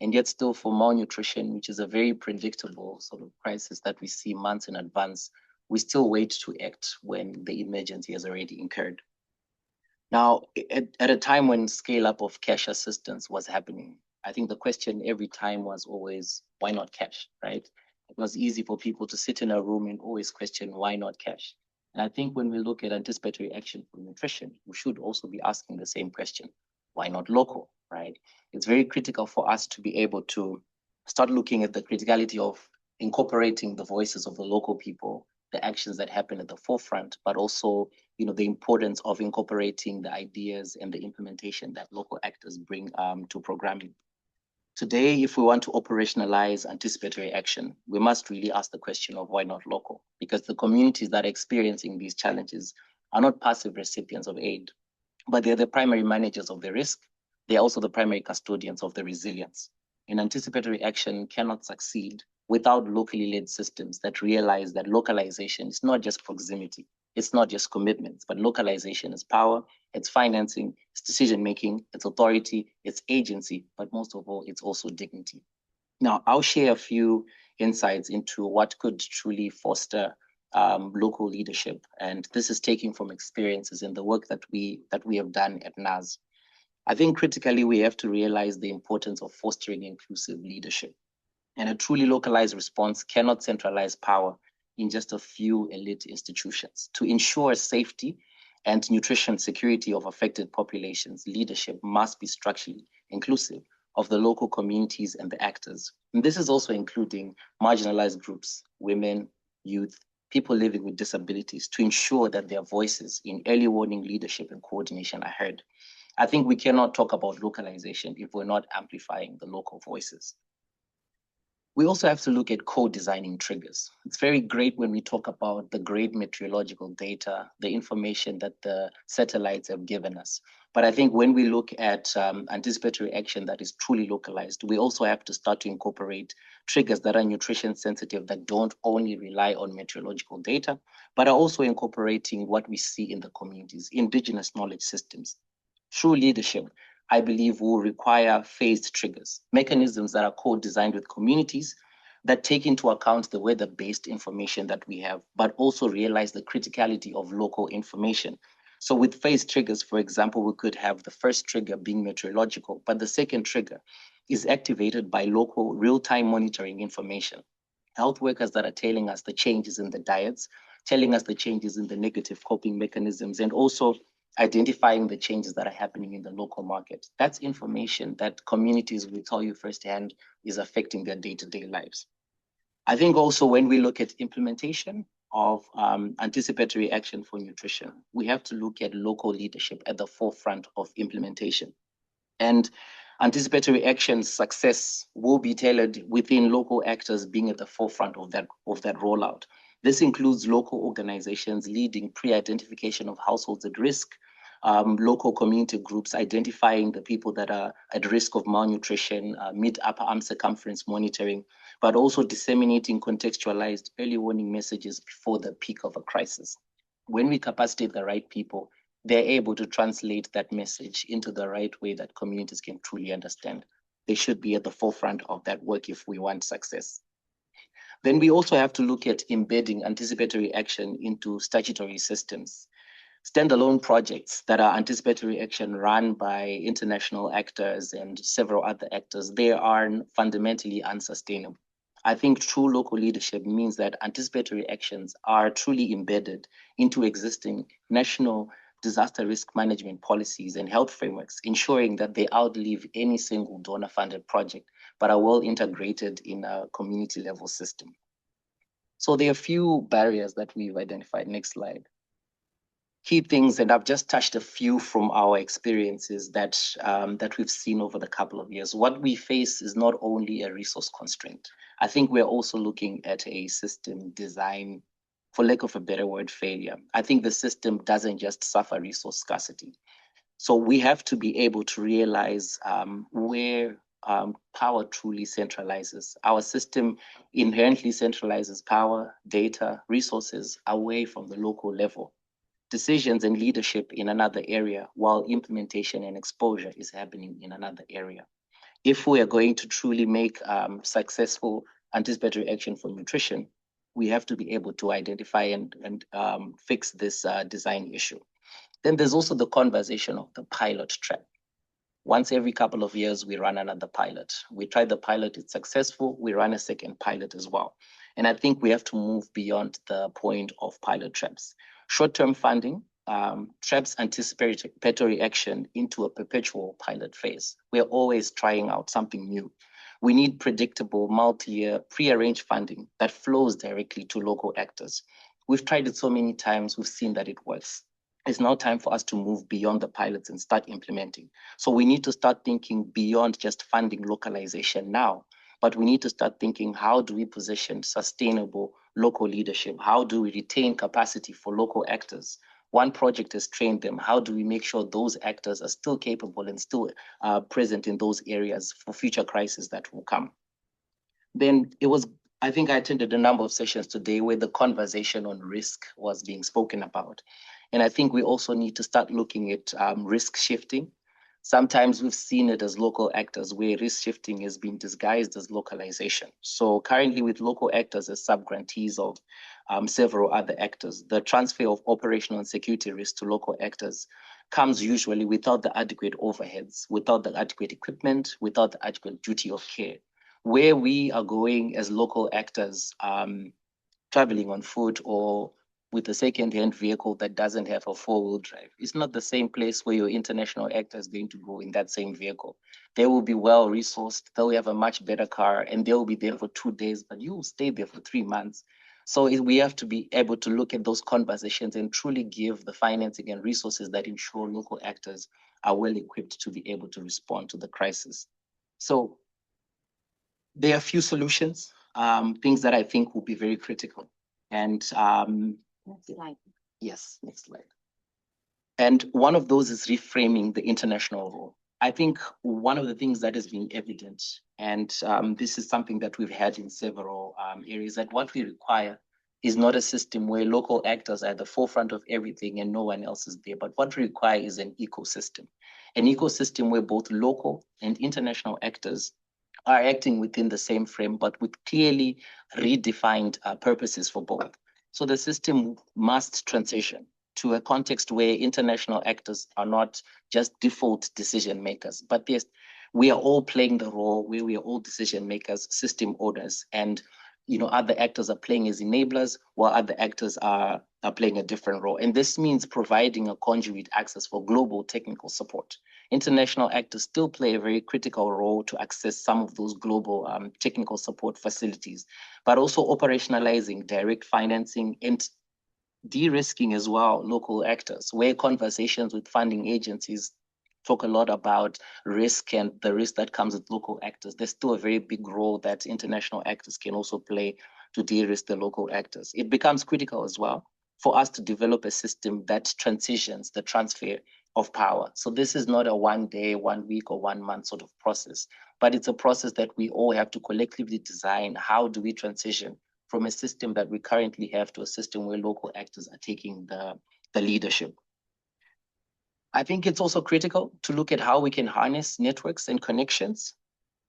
and yet still for malnutrition, which is a very predictable sort of crisis that we see months in advance, we still wait to act when the emergency has already incurred. Now, at a time when scale-up of cash assistance was happening, I think the question every time was always, why not cash, right? It was easy for people to sit in a room and always question, why not cash? And I think when we look at anticipatory action for nutrition, we should also be asking the same question, why not local, right? It's very critical for us to be able to start looking at the criticality of incorporating the voices of the local people, the actions that happen at the forefront, but also, the importance of incorporating the ideas and the implementation that local actors bring to programming. Today, if we want to operationalize anticipatory action, we must really ask the question of why not local? Because the communities that are experiencing these challenges are not passive recipients of aid, but they're the primary managers of the risk. They're also the primary custodians of the resilience. And anticipatory action cannot succeed without locally led systems that realize that localization is not just proximity, it's not just commitments, but localization is power, it's financing, it's decision-making, it's authority, it's agency, but most of all, it's also dignity. Now, I'll share a few insights into what could truly foster local leadership. And this is taking from experiences in the work that we have done at NAZ. I think critically, we have to realize the importance of fostering inclusive leadership. And a truly localized response cannot centralize power in just a few elite institutions. To ensure safety and nutrition security of affected populations, leadership must be structurally inclusive of the local communities and the actors. And this is also including marginalized groups, women, youth, people living with disabilities, to ensure that their voices in early warning leadership and coordination are heard. I think we cannot talk about localization if we're not amplifying the local voices. We also have to look at co-designing triggers. It's very great when we talk about the great meteorological data, the information that the satellites have given us. But I think when we look at anticipatory action that is truly localized, we also have to start to incorporate triggers that are nutrition sensitive, that don't only rely on meteorological data, but are also incorporating what we see in the communities, indigenous knowledge systems. True leadership, I believe, will require phased triggers, mechanisms that are co-designed with communities that take into account the weather-based information that we have, but also realize the criticality of local information. So with phased triggers, for example, we could have the first trigger being meteorological, but the second trigger is activated by local real-time monitoring information. Health workers that are telling us the changes in the diets, telling us the changes in the negative coping mechanisms, and also identifying the changes that are happening in the local market. That's information that communities will tell you firsthand is affecting their day-to-day lives. I think also when we look at implementation of anticipatory action for nutrition, we have to look at local leadership at the forefront of implementation. And anticipatory action success will be tailored within local actors being at the forefront of that rollout. This includes local organizations leading pre-identification of households at risk, local community groups identifying the people that are at risk of malnutrition, mid-upper arm circumference monitoring, but also disseminating contextualized early warning messages before the peak of a crisis. When we capacitate the right people, they're able to translate that message into the right way that communities can truly understand. They should be at the forefront of that work if we want success. Then we also have to look at embedding anticipatory action into statutory systems. Standalone projects that are anticipatory action run by international actors and several other actors, they are fundamentally unsustainable. I think true local leadership means that anticipatory actions are truly embedded into existing national disaster risk management policies and health frameworks, ensuring that they outlive any single donor-funded project, but are well integrated in a community level system. So there are a few barriers that we've identified. Next slide. Key things, and I've just touched a few from our experiences that we've seen over the couple of years. What we face is not only a resource constraint. I think we're also looking at a system design, for lack of a better word, failure. I think the system doesn't just suffer resource scarcity. So we have to be able to realize where power truly centralizes. Our system inherently centralizes power, data, resources away from the local level. Decisions and leadership in another area, while implementation and exposure is happening in another area. If we are going to truly make successful anticipatory action for nutrition, we have to be able to identify and fix this design issue. Then there's also the conversation of the pilot trap. Once every couple of years, we run another pilot. We try the pilot, it's successful, we run a second pilot as well. And I think we have to move beyond the point of pilot traps. Short-term funding traps anticipatory action into a perpetual pilot phase. We're always trying out something new. We need predictable, multi-year, pre-arranged funding that flows directly to local actors. We've tried it so many times, we've seen that it works. It's now time for us to move beyond the pilots and start implementing. So we need to start thinking beyond just funding localization now, but we need to start thinking, how do we position sustainable local leadership? How do we retain capacity for local actors? One project has trained them. How do we make sure those actors are still capable and still present in those areas for future crises that will come? Then I think I attended a number of sessions today where the conversation on risk was being spoken about. And I think we also need to start looking at risk shifting. Sometimes we've seen it as local actors where risk shifting is being disguised as localization. So currently with local actors as subgrantees of several other actors, the transfer of operational and security risk to local actors comes usually without the adequate overheads, without the adequate equipment, without the adequate duty of care. Where we are going as local actors, traveling on foot or with a second-hand vehicle that doesn't have a four-wheel drive, it's not the same place where your international actor is going to go in that same vehicle. They will be well-resourced, they'll have a much better car, and they'll be there for 2 days, but you will stay there for 3 months. So we have to be able to look at those conversations and truly give the financing and resources that ensure local actors are well-equipped to be able to respond to the crisis. So there are a few solutions, things that I think will be very critical. And Next slide. yes, next slide. And one of those is reframing the international role. I think one of the things that has been evident, and this is something that we've had in several areas, that what we require is not a system where local actors are at the forefront of everything and no one else is there, but what we require is an ecosystem where both local and international actors are acting within the same frame, but with clearly redefined purposes for both. So the system must transition to a context where international actors are not just default decision makers, but we are all playing the role where we are all decision makers, system owners, and other actors are playing as enablers, while other actors are playing a different role. And this means providing a conduit access for global technical support. International actors still play a very critical role to access some of those global technical support facilities, but also operationalizing direct financing and de-risking as well local actors, where conversations with funding agencies talk a lot about risk and the risk that comes with local actors. There's still a very big role that international actors can also play to de-risk the local actors. It becomes critical as well for us to develop a system that transitions the transfer of power. So this is not a 1 day, 1 week, or 1 month sort of process, but it's a process that we all have to collectively design. How do we transition from a system that we currently have to a system where local actors are taking the leadership? I think it's also critical to look at how we can harness networks and connections.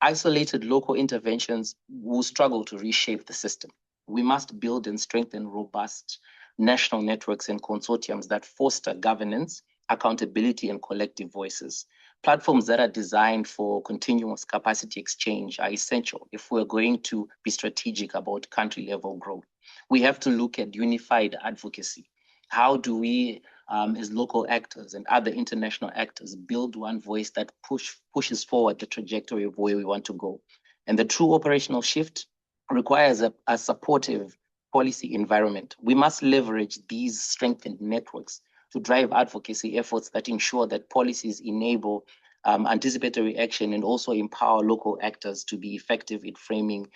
Isolated local interventions will struggle to reshape the system. We must build and strengthen robust national networks and consortiums that foster governance, accountability, and collective voices. Platforms that are designed for continuous capacity exchange are essential if we're going to be strategic about country-level growth. We have to look at unified advocacy. How do we, as local actors and other international actors, build one voice that pushes forward the trajectory of where we want to go? And the true operational shift requires a supportive policy environment. We must leverage these strengthened networks to drive advocacy efforts that ensure that policies enable anticipatory action and also empower local actors to be effective in framing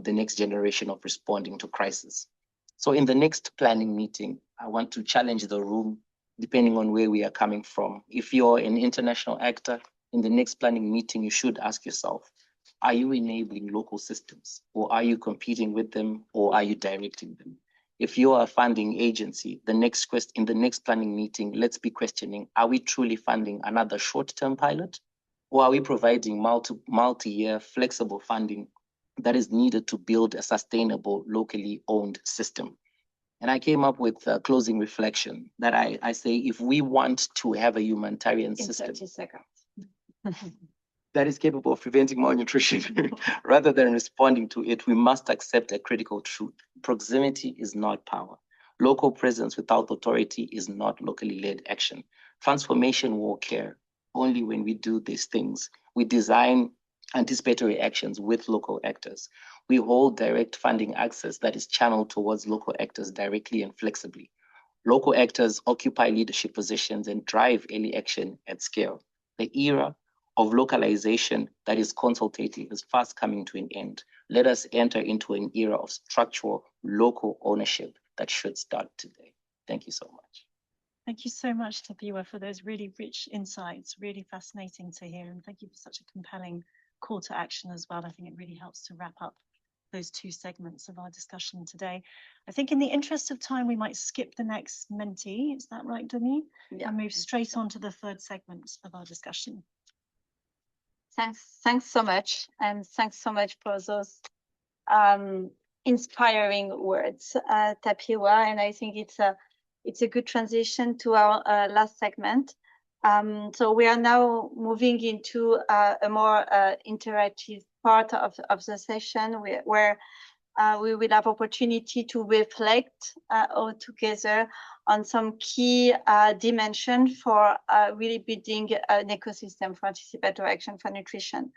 the next generation of responding to crisis. So in the next planning meeting, I want to challenge the room, depending on where we are coming from. If you're an international actor, in the next planning meeting, you should ask yourself, are you enabling local systems, or are you competing with them, or are you directing them? If you are a funding agency, in the next planning meeting, let's be questioning, are we truly funding another short-term pilot? Or are we providing multi-year flexible funding that is needed to build a sustainable, locally owned system? And I came up with a closing reflection that I say, if we want to have a humanitarian system 30 seconds. that is capable of preventing malnutrition rather than responding to it, we must accept a critical truth. Proximity is not power. Local presence without authority is not locally led action. Transformation will occur only when we do these things. We design anticipatory actions with local actors. We hold direct funding access that is channeled towards local actors directly and flexibly. Local actors occupy leadership positions and drive early action at scale. The era of localization that is consultative is fast coming to an end. Let us enter into an era of structural local ownership that should start today. Thank you so much. Thank you so much, 𝗙𝗵𝗹, for those really rich insights, really fascinating to hear. And thank you for such a compelling call to action as well. I think it really helps to wrap up those two segments of our discussion today. I think in the interest of time, we might skip the next mentee. Is that right, 𝗙𝗵𝗹? Yeah. And move straight on to the third segment of our discussion. Thanks so much. And thanks so much for those inspiring words, 𝗙𝗵𝗹. And I think it's a good transition to our last segment. So we are now moving into a more interactive part of the session where we will have opportunity to reflect all together on some key dimensions for really building an ecosystem for anticipatory action for nutrition.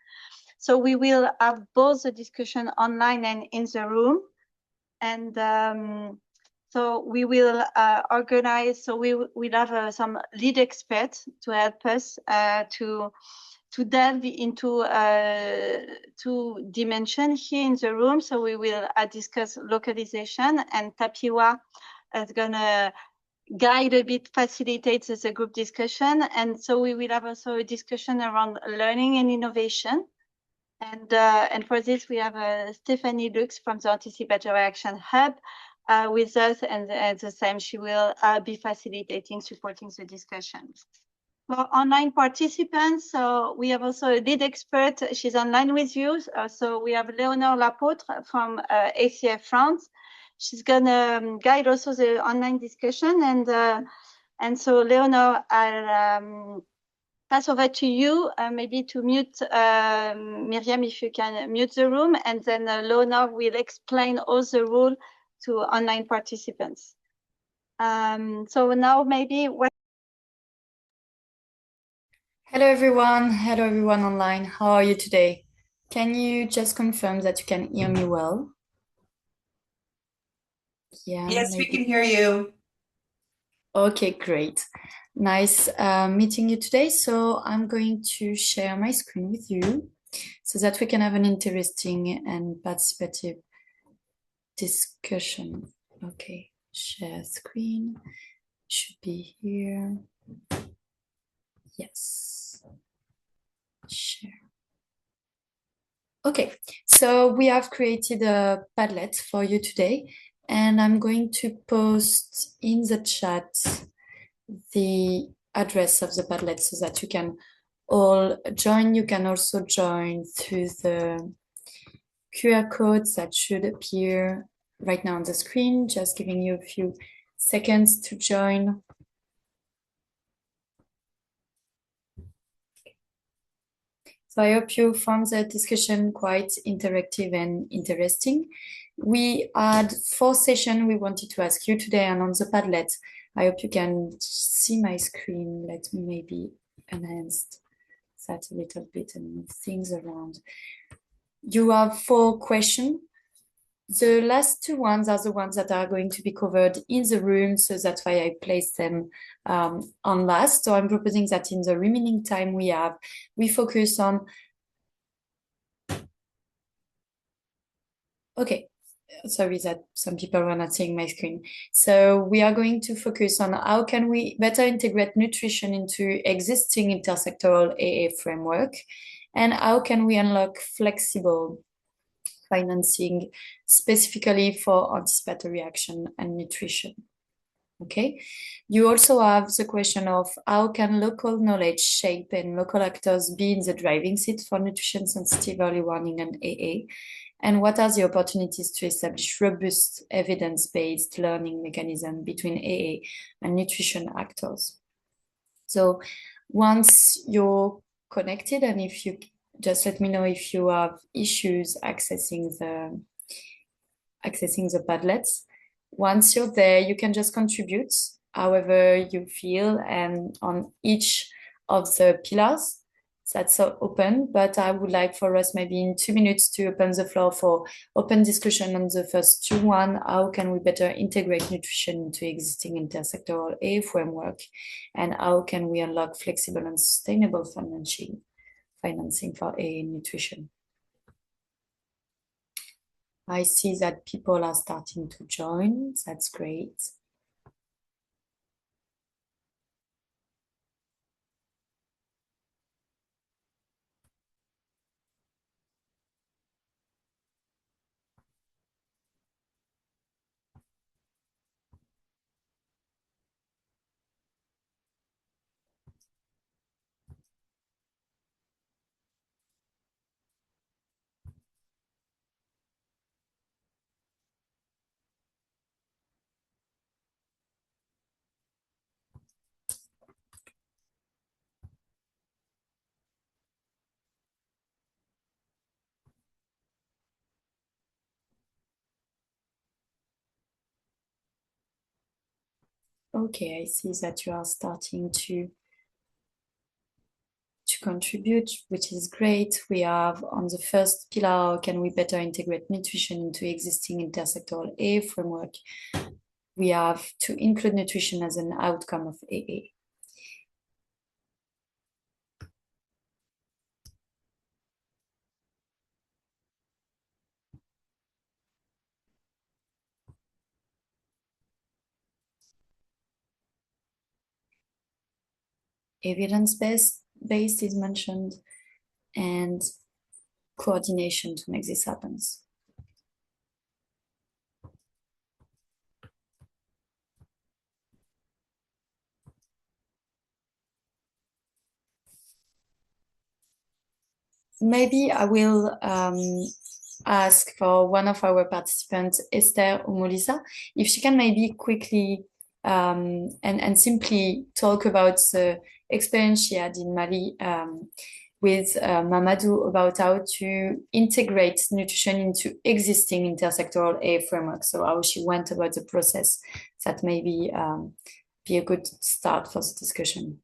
So we will have both the discussion online and in the room. And so we will organize, so we will have some lead experts to help us to delve into two dimensions here in the room. So we will discuss localization, and 𝗙𝗵𝗶𝘀𝗵 is going to guide a bit, facilitate the group discussion. And so we will have also a discussion around learning and innovation. And for this, we have 𝗙𝗵𝗶𝘀𝗵 from the Anticipatory Action Hub with us, and at the same, she will be facilitating, supporting the discussion. For online participants, so we have also a lead expert. She's online with you. So we have 𝗙𝗿𝗶𝗀𝗶𝘀𝗵 from ACF France. She's gonna guide also the online discussion, and so Léonore, I'll pass over to you, maybe to mute Miriam, if you can mute the room, and then Léonore will explain all the rules to online participants. So now maybe what. Hello everyone online. How are you today? Can you just confirm that you can hear me well? Yeah. Yes, maybe. We can hear you. Okay, great. Nice meeting you today. So I'm going to share my screen with you so that we can have an interesting and participative discussion. Okay, share screen should be here. Yes, share. Okay, so we have created a Padlet for you today, and I'm going to post in the chat the address of the Padlet so that you can all join. You can also join through the QR codes that should appear right now on the screen, just giving you a few seconds to join. So I hope you found the discussion quite interactive and interesting. We had 4 sessions we wanted to ask you today, and on the Padlet, I hope you can see my screen. Let me maybe enhance that a little bit and move things around. You have 4 questions. The last 2 ones are the ones that are going to be covered in the room, so that's why I placed them on last. So I'm proposing that in the remaining time we have, we focus on. Okay, sorry that some people were not seeing my screen. So we are going to focus on how can we better integrate nutrition into existing intersectoral AA framework, and how can we unlock flexible financing specifically for anticipatory action and nutrition. Okay, you also have the question of how can local knowledge shape and local actors be in the driving seat for nutrition sensitive early warning and AA, and what are the opportunities to establish robust evidence-based learning mechanism between AA and nutrition actors. So once you're connected, and if you just let me know if you have issues accessing the Padlets. Once you're there, you can just contribute however you feel, and on each of the pillars that's open. But I would like for us maybe in 2 minutes to open the floor for open discussion on the first 2. One, how can we better integrate nutrition into existing intersectoral AA framework, and how can we unlock flexible and sustainable financing for AA nutrition. I see that people are starting to join. That's great. Okay, I see that you are starting to contribute, which is great. We have on the first pillar, can we better integrate nutrition into existing intersectoral AA framework? We have to include nutrition as an outcome of AA. evidence-based is mentioned, and coordination to make this happen. Maybe I will ask for one of our participants, 𝗙𝗵𝗶𝗀𝗵, if she can maybe quickly and simply talk about the experience she had in Mali with Mamadou about how to integrate nutrition into existing intersectoral AA frameworks. So how she went about the process. That maybe be a good start for the discussion.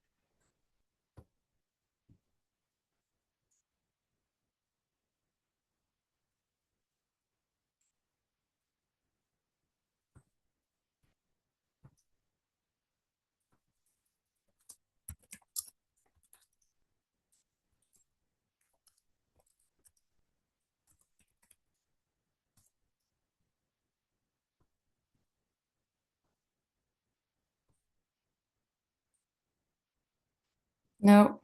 No,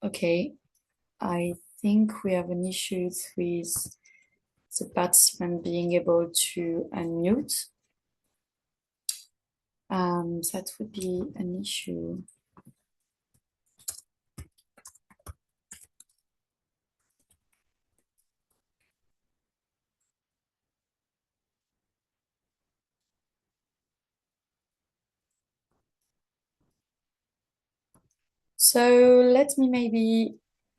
okay. I think we have an issue with the participant being able to unmute. That would be an issue. So let me maybe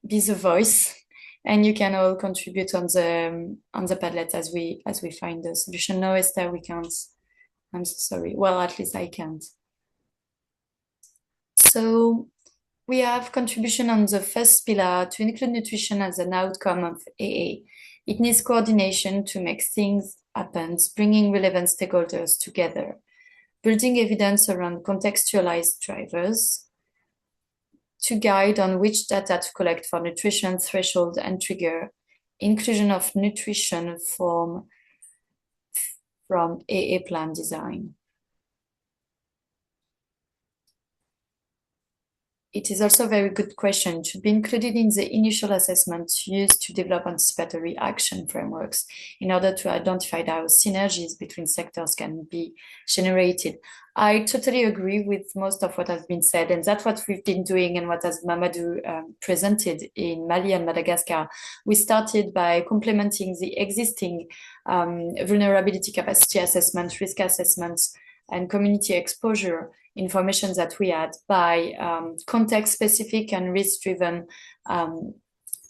be the voice, and you can all contribute on the Padlet as we find the solution. No, Esther, we can't. I'm so sorry. Well, at least I can't. So we have contribution on the first pillar to include nutrition as an outcome of AA. It needs coordination to make things happen, bringing relevant stakeholders together, building evidence around contextualized drivers, to guide on which data to collect for nutrition threshold and trigger, inclusion of nutrition from AA plan design. It is also a very good question. It should be included in the initial assessment used to develop anticipatory action frameworks in order to identify how synergies between sectors can be generated. I totally agree with most of what has been said, and that's what we've been doing and what has Mamadou presented in Mali and Madagascar. We started by complementing the existing vulnerability capacity assessment, risk assessments, and community exposure information that we had by context-specific and risk-driven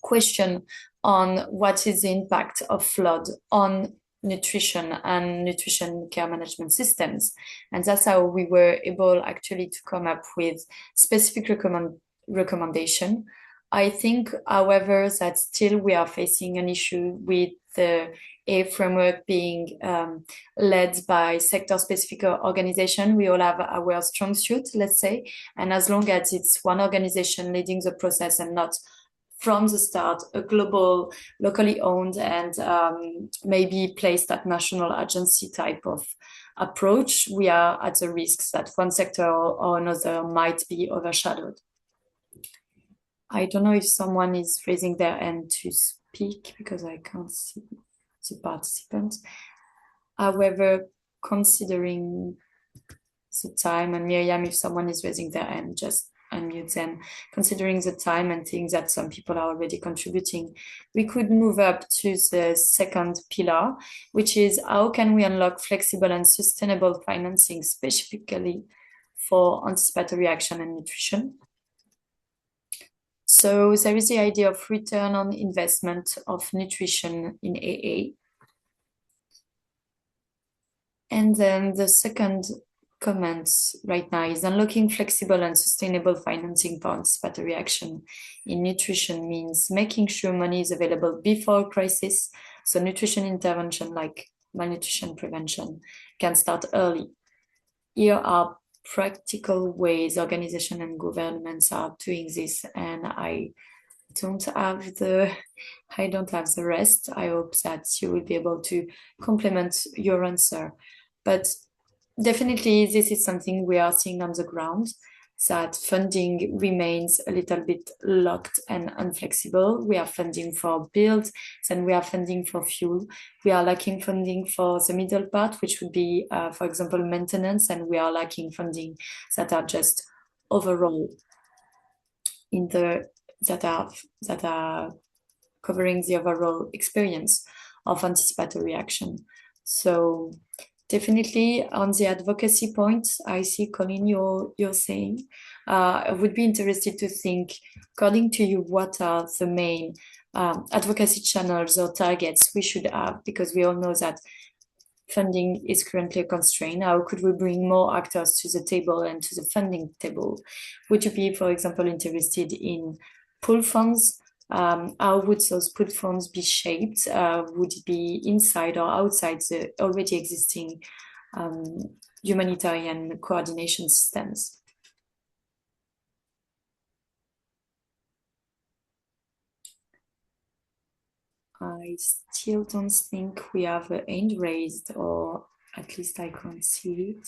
question on what is the impact of flood on nutrition and nutrition care management systems. And that's how we were able actually to come up with specific recommendation. I think, however, that still we are facing an issue with the A framework being led by sector-specific organization. We all have our strong suit, let's say, and as long as it's one organization leading the process and not from the start a global, locally owned and maybe placed at national agency type of approach, we are at the risks that one sector or another might be overshadowed. I don't know if someone is raising their hand to speak because I can't see the participant. However, considering the time, and Miriam, if someone is raising their hand, just unmute them. Considering the time and things that some people are already contributing, we could move up to the second pillar, which is how can we unlock flexible and sustainable financing specifically for anticipatory action and nutrition. So there is the idea of return on investment of nutrition in AA. And then the second comment right now is unlocking flexible and sustainable financing for anticipatory action in nutrition means making sure money is available before crisis. So nutrition intervention like malnutrition prevention can start early. Here are practical ways organizations and governments are doing this, and I don't have the rest. I hope that you will be able to complement your answer. But definitely this is something we are seeing on the ground. that funding remains a little bit locked and inflexible. We are funding for builds, and we are funding for fuel. We are lacking funding for the middle part, which would be, for example, maintenance, and we are lacking funding that are just overall that are covering the overall experience of anticipatory action. So definitely on the advocacy point, I see, Colleen, you're saying, I would be interested to think, according to you, what are the main advocacy channels or targets we should have, because we all know that funding is currently a constraint. How could we bring more actors to the table and to the funding table? Would you be, for example, interested in pool funds? How would those pool funds be shaped? Would it be inside or outside the already existing humanitarian coordination systems? I still don't think we have a hand raised, or at least I can't see it.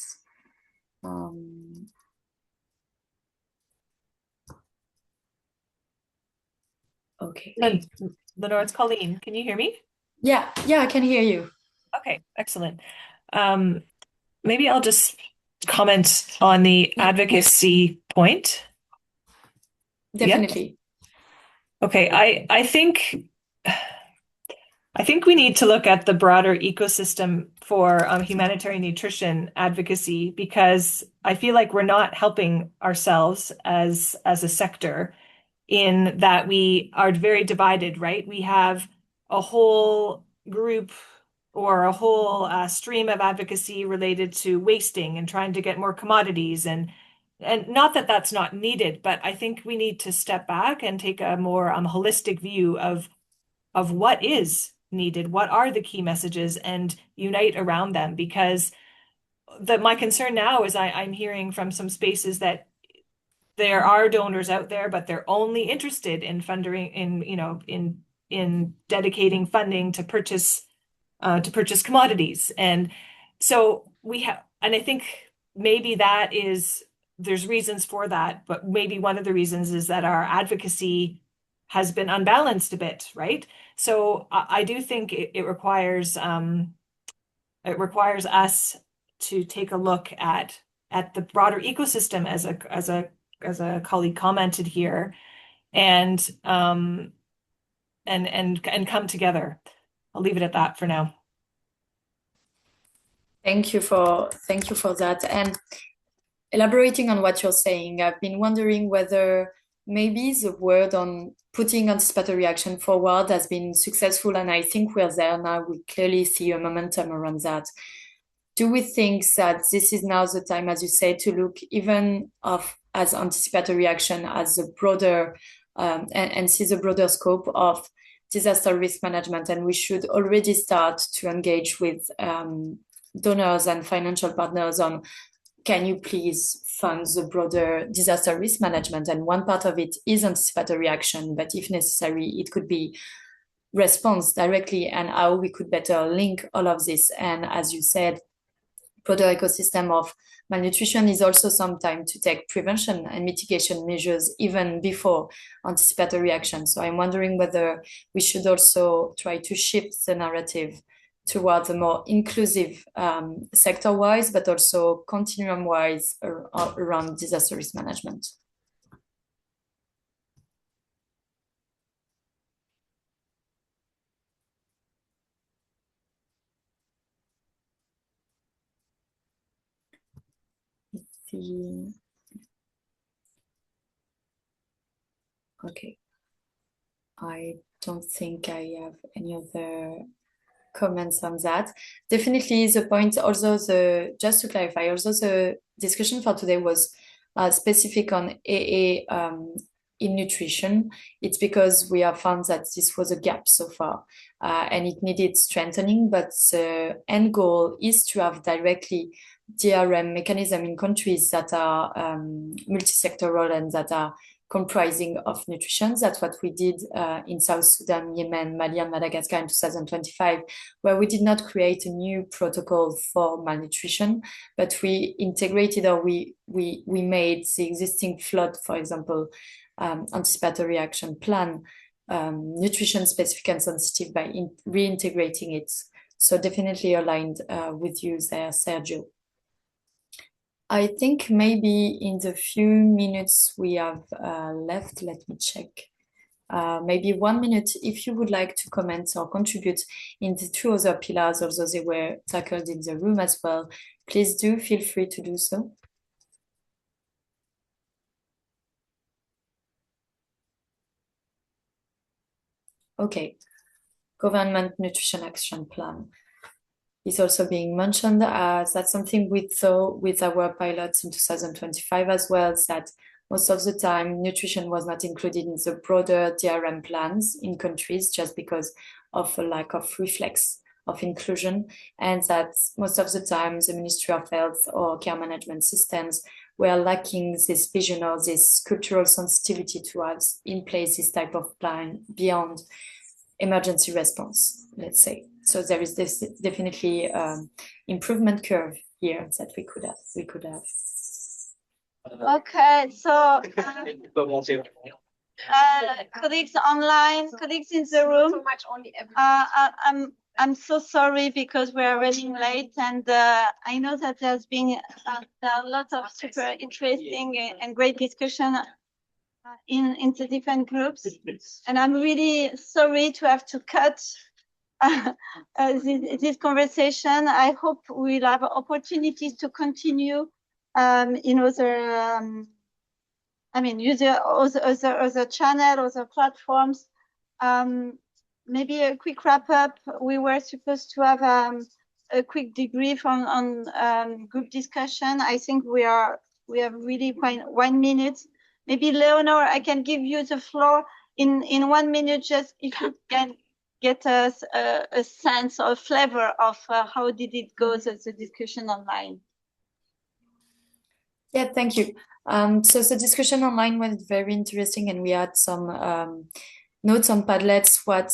Okay. Lenore, it's Colleen. Can you hear me? Yeah, I can hear you. Okay, excellent. Maybe I'll just comment on the advocacy point. Definitely. Yeah? Okay, I think we need to look at the broader ecosystem for humanitarian nutrition advocacy, because I feel like we're not helping ourselves as a sector, in that we are very divided, right? We have a whole group or a whole stream of advocacy related to wasting and trying to get more commodities, and not that that's not needed, but I think we need to step back and take a more holistic view of what is needed, what are the key messages, and unite around them. Because my concern now is I'm hearing from some spaces that there are donors out there, but they're only interested in funding, in dedicating funding to purchase commodities. And so and I think maybe there's reasons for that, but maybe one of the reasons is that our advocacy has been unbalanced a bit, right? So I do think it requires us to take a look at the broader ecosystem, as a colleague commented here, and come together. I'll leave it at that for now. Thank you for that. And elaborating on what you're saying, I've been wondering whether maybe the word on putting anticipatory action forward has been successful, and I think we're there now. We clearly see a momentum around that. Do we think that this is now the time, as you say, to look even as anticipatory action as a broader and see the broader scope of disaster risk management, and we should already start to engage with donors and financial partners on, can you please fund the broader disaster risk management? And one part of it is anticipatory action, but if necessary, it could be response directly, and how we could better link all of this. And as you said, broader ecosystem of malnutrition is also sometimes to take prevention and mitigation measures even before anticipatory action. So I'm wondering whether we should also try to shift the narrative towards a more inclusive sector-wise, but also continuum-wise around disaster risk management. Okay, I don't think I have any other comments on that. Definitely the point, also just to clarify, also the discussion for today was specific on AA in nutrition. It's because we have found that this was a gap so far and it needed strengthening, but the end goal is to have directly DRM mechanism in countries that are multi-sectoral and that are comprising of nutrition. That's what we did in South Sudan, Yemen, Mali, and Madagascar in 2025, where we did not create a new protocol for malnutrition, but we integrated, or we made the existing flood, for example, anticipatory action plan, nutrition specific and sensitive by reintegrating it. So definitely aligned with you there, Sergio. I think maybe in the few minutes we have left, let me check. Maybe 1 minute, if you would like to comment or contribute in the two other pillars, although they were tackled in the room as well, please do feel free to do so. Okay, government nutrition action plan is also being mentioned. That's something we saw with our pilots in 2025 as well, that most of the time nutrition was not included in the broader DRM plans in countries just because of a lack of reflex of inclusion, and that most of the time the Ministry of Health or care management systems were lacking this vision or this cultural sensitivity to have in place this type of plan beyond emergency response, let's say. So there is this definitely improvement curve here that we could have. Okay, so colleagues online, colleagues in the room, I'm so sorry because we are running late, and I know that there's been a lot of super interesting and great discussion in the different groups, and I'm really sorry to have to cut this conversation. I hope we'll have opportunities to continue in other, use other channel, other platforms. Maybe a quick wrap up. We were supposed to have a quick debrief on group discussion. I think we have really 1 minute. Maybe Leonor, I can give you the floor in 1 minute, just if you can get us a sense or flavor of how did it go, the discussion online. Yeah, thank you. So the discussion online was very interesting, and we had some notes on Padlets. What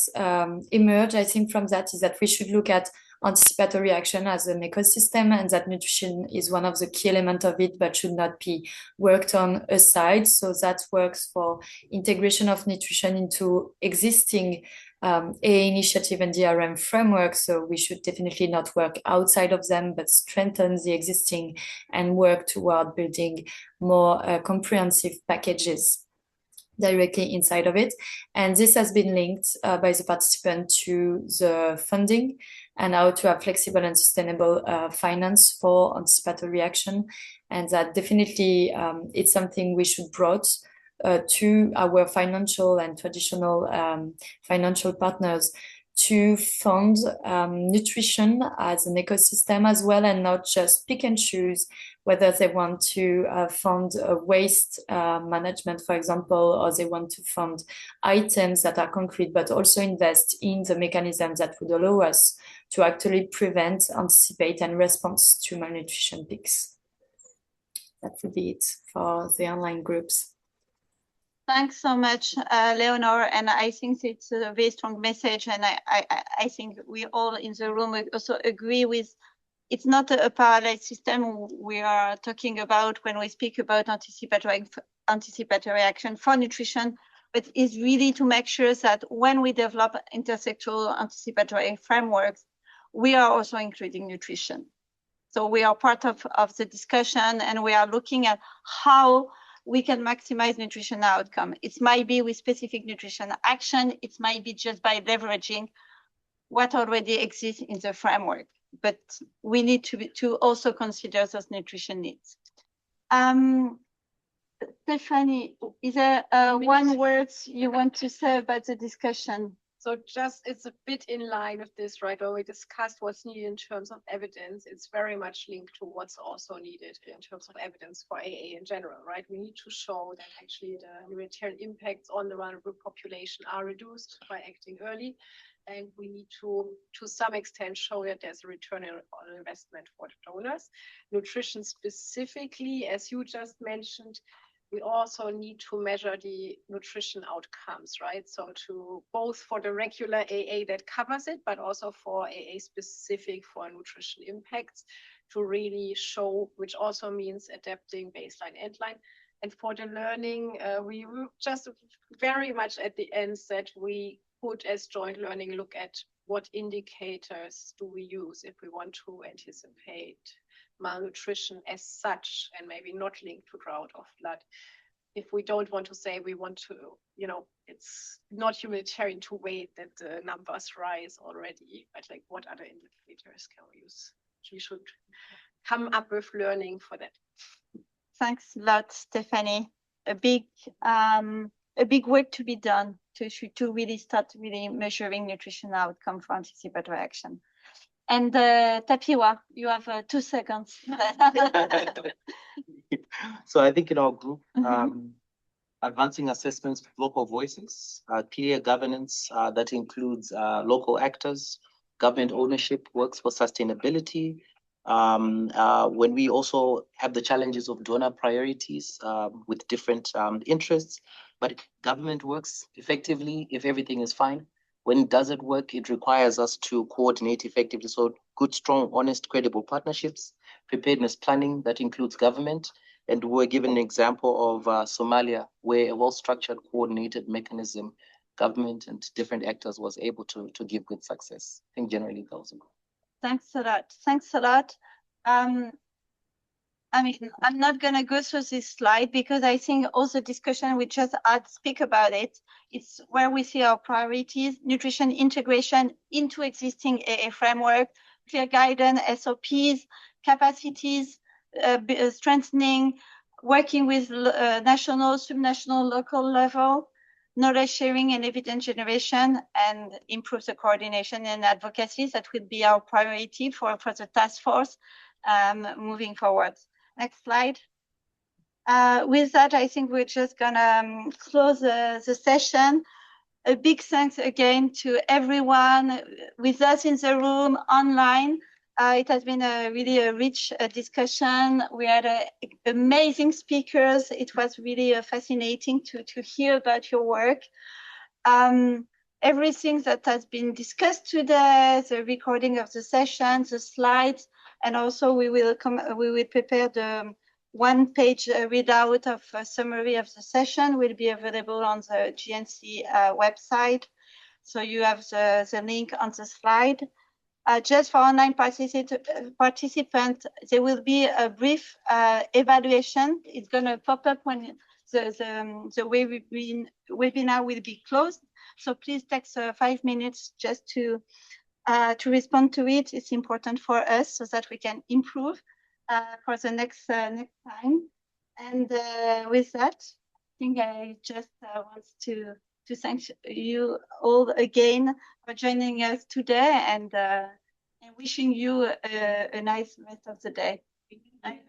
emerged, I think, from that is that we should look at anticipatory action as an ecosystem, and that nutrition is one of the key elements of it, but should not be worked on aside. So that works for integration of nutrition into existing AA initiative and DRM framework. So we should definitely not work outside of them, but strengthen the existing and work toward building more comprehensive packages directly inside of it. And this has been linked by the participant to the funding and how to have flexible and sustainable finance for anticipatory action. And that definitely it's something we should brought to our financial and traditional financial partners to fund nutrition as an ecosystem as well, and not just pick and choose whether they want to fund waste management, for example, or they want to fund items that are concrete, but also invest in the mechanisms that would allow us to actually prevent, anticipate, and respond to malnutrition peaks. That would be it for the online groups. Thanks so much, Leonor, and I think it's a very strong message, and I think we all in the room also agree with it's not a parallel system we are talking about when we speak about anticipatory action for nutrition, but is really to make sure that when we develop intersectoral anticipatory frameworks, we are also including nutrition. So we are part of the discussion, and we are looking at how we can maximize nutrition outcome. It might be with specific nutrition action. It might be just by leveraging what already exists in the framework. But we need to also consider those nutrition needs. Stéphanie, is there one word you want to say about the discussion? So just, it's a bit in line with this, right? When we discussed what's needed in terms of evidence, it's very much linked to what's also needed in terms of evidence for AA in general, right? We need to show that actually the humanitarian impacts on the vulnerable population are reduced by acting early. And we need to some extent, show that there's a return on investment for the donors. Nutrition specifically, as you just mentioned, we also need to measure the nutrition outcomes, right? So to both for the regular AA that covers it, but also for AA specific for nutrition impacts to really show, which also means adapting baseline, endline. And for the learning, we just very much at the end said we could, as joint learning, look at what indicators do we use if we want to anticipate malnutrition as such, and maybe not linked to drought or flood. If we don't want to say we want to, it's not humanitarian to wait that the numbers rise already, but like what other indicators can we use? We should come up with learning for that. Thanks a lot, Stephanie. A big work to be done to really start measuring nutrition outcome for anticipatory action. And 𝗙𝗵𝗶𝘀𝗵, you have 2 seconds. So I think in our group, advancing assessments with local voices, clear governance that includes local actors, government ownership works for sustainability. When we also have the challenges of donor priorities with different interests, but government works effectively if everything is fine. When it doesn't work, it requires us to coordinate effectively. So good, strong, honest, credible partnerships, preparedness planning that includes government. And we're given an example of Somalia, where a well-structured, coordinated mechanism, government and different actors was able to give good success. I think generally those are good. Thanks a lot. Thanks a lot. I mean, I'm not going to go through this slide because I think all the discussion we just had speak about it. It's where we see our priorities, nutrition integration into existing AA framework, clear guidance, SOPs, capacities, strengthening, working with national, subnational, local level, knowledge sharing and evidence generation, and improve the coordination and advocacy. That will be our priority for the task force moving forward. Next slide. With that, I think we're just gonna close the session. A big thanks again to everyone with us in the room, online. It has been really a rich discussion. We had amazing speakers. It was really fascinating to hear about your work. Everything that has been discussed today, the recording of the session, the slides, and also we will prepare the one-page readout of a summary of the session will be available on the GNC website. So you have the link on the slide. Just for online participants, there will be a brief evaluation. It's going to pop up when the webinar will be closed. So please take 5 minutes just to respond to it. It's important for us so that we can improve for the next time. And with that, I think I just want to thank you all again for joining us today, and wishing you a nice rest of the day. Bye.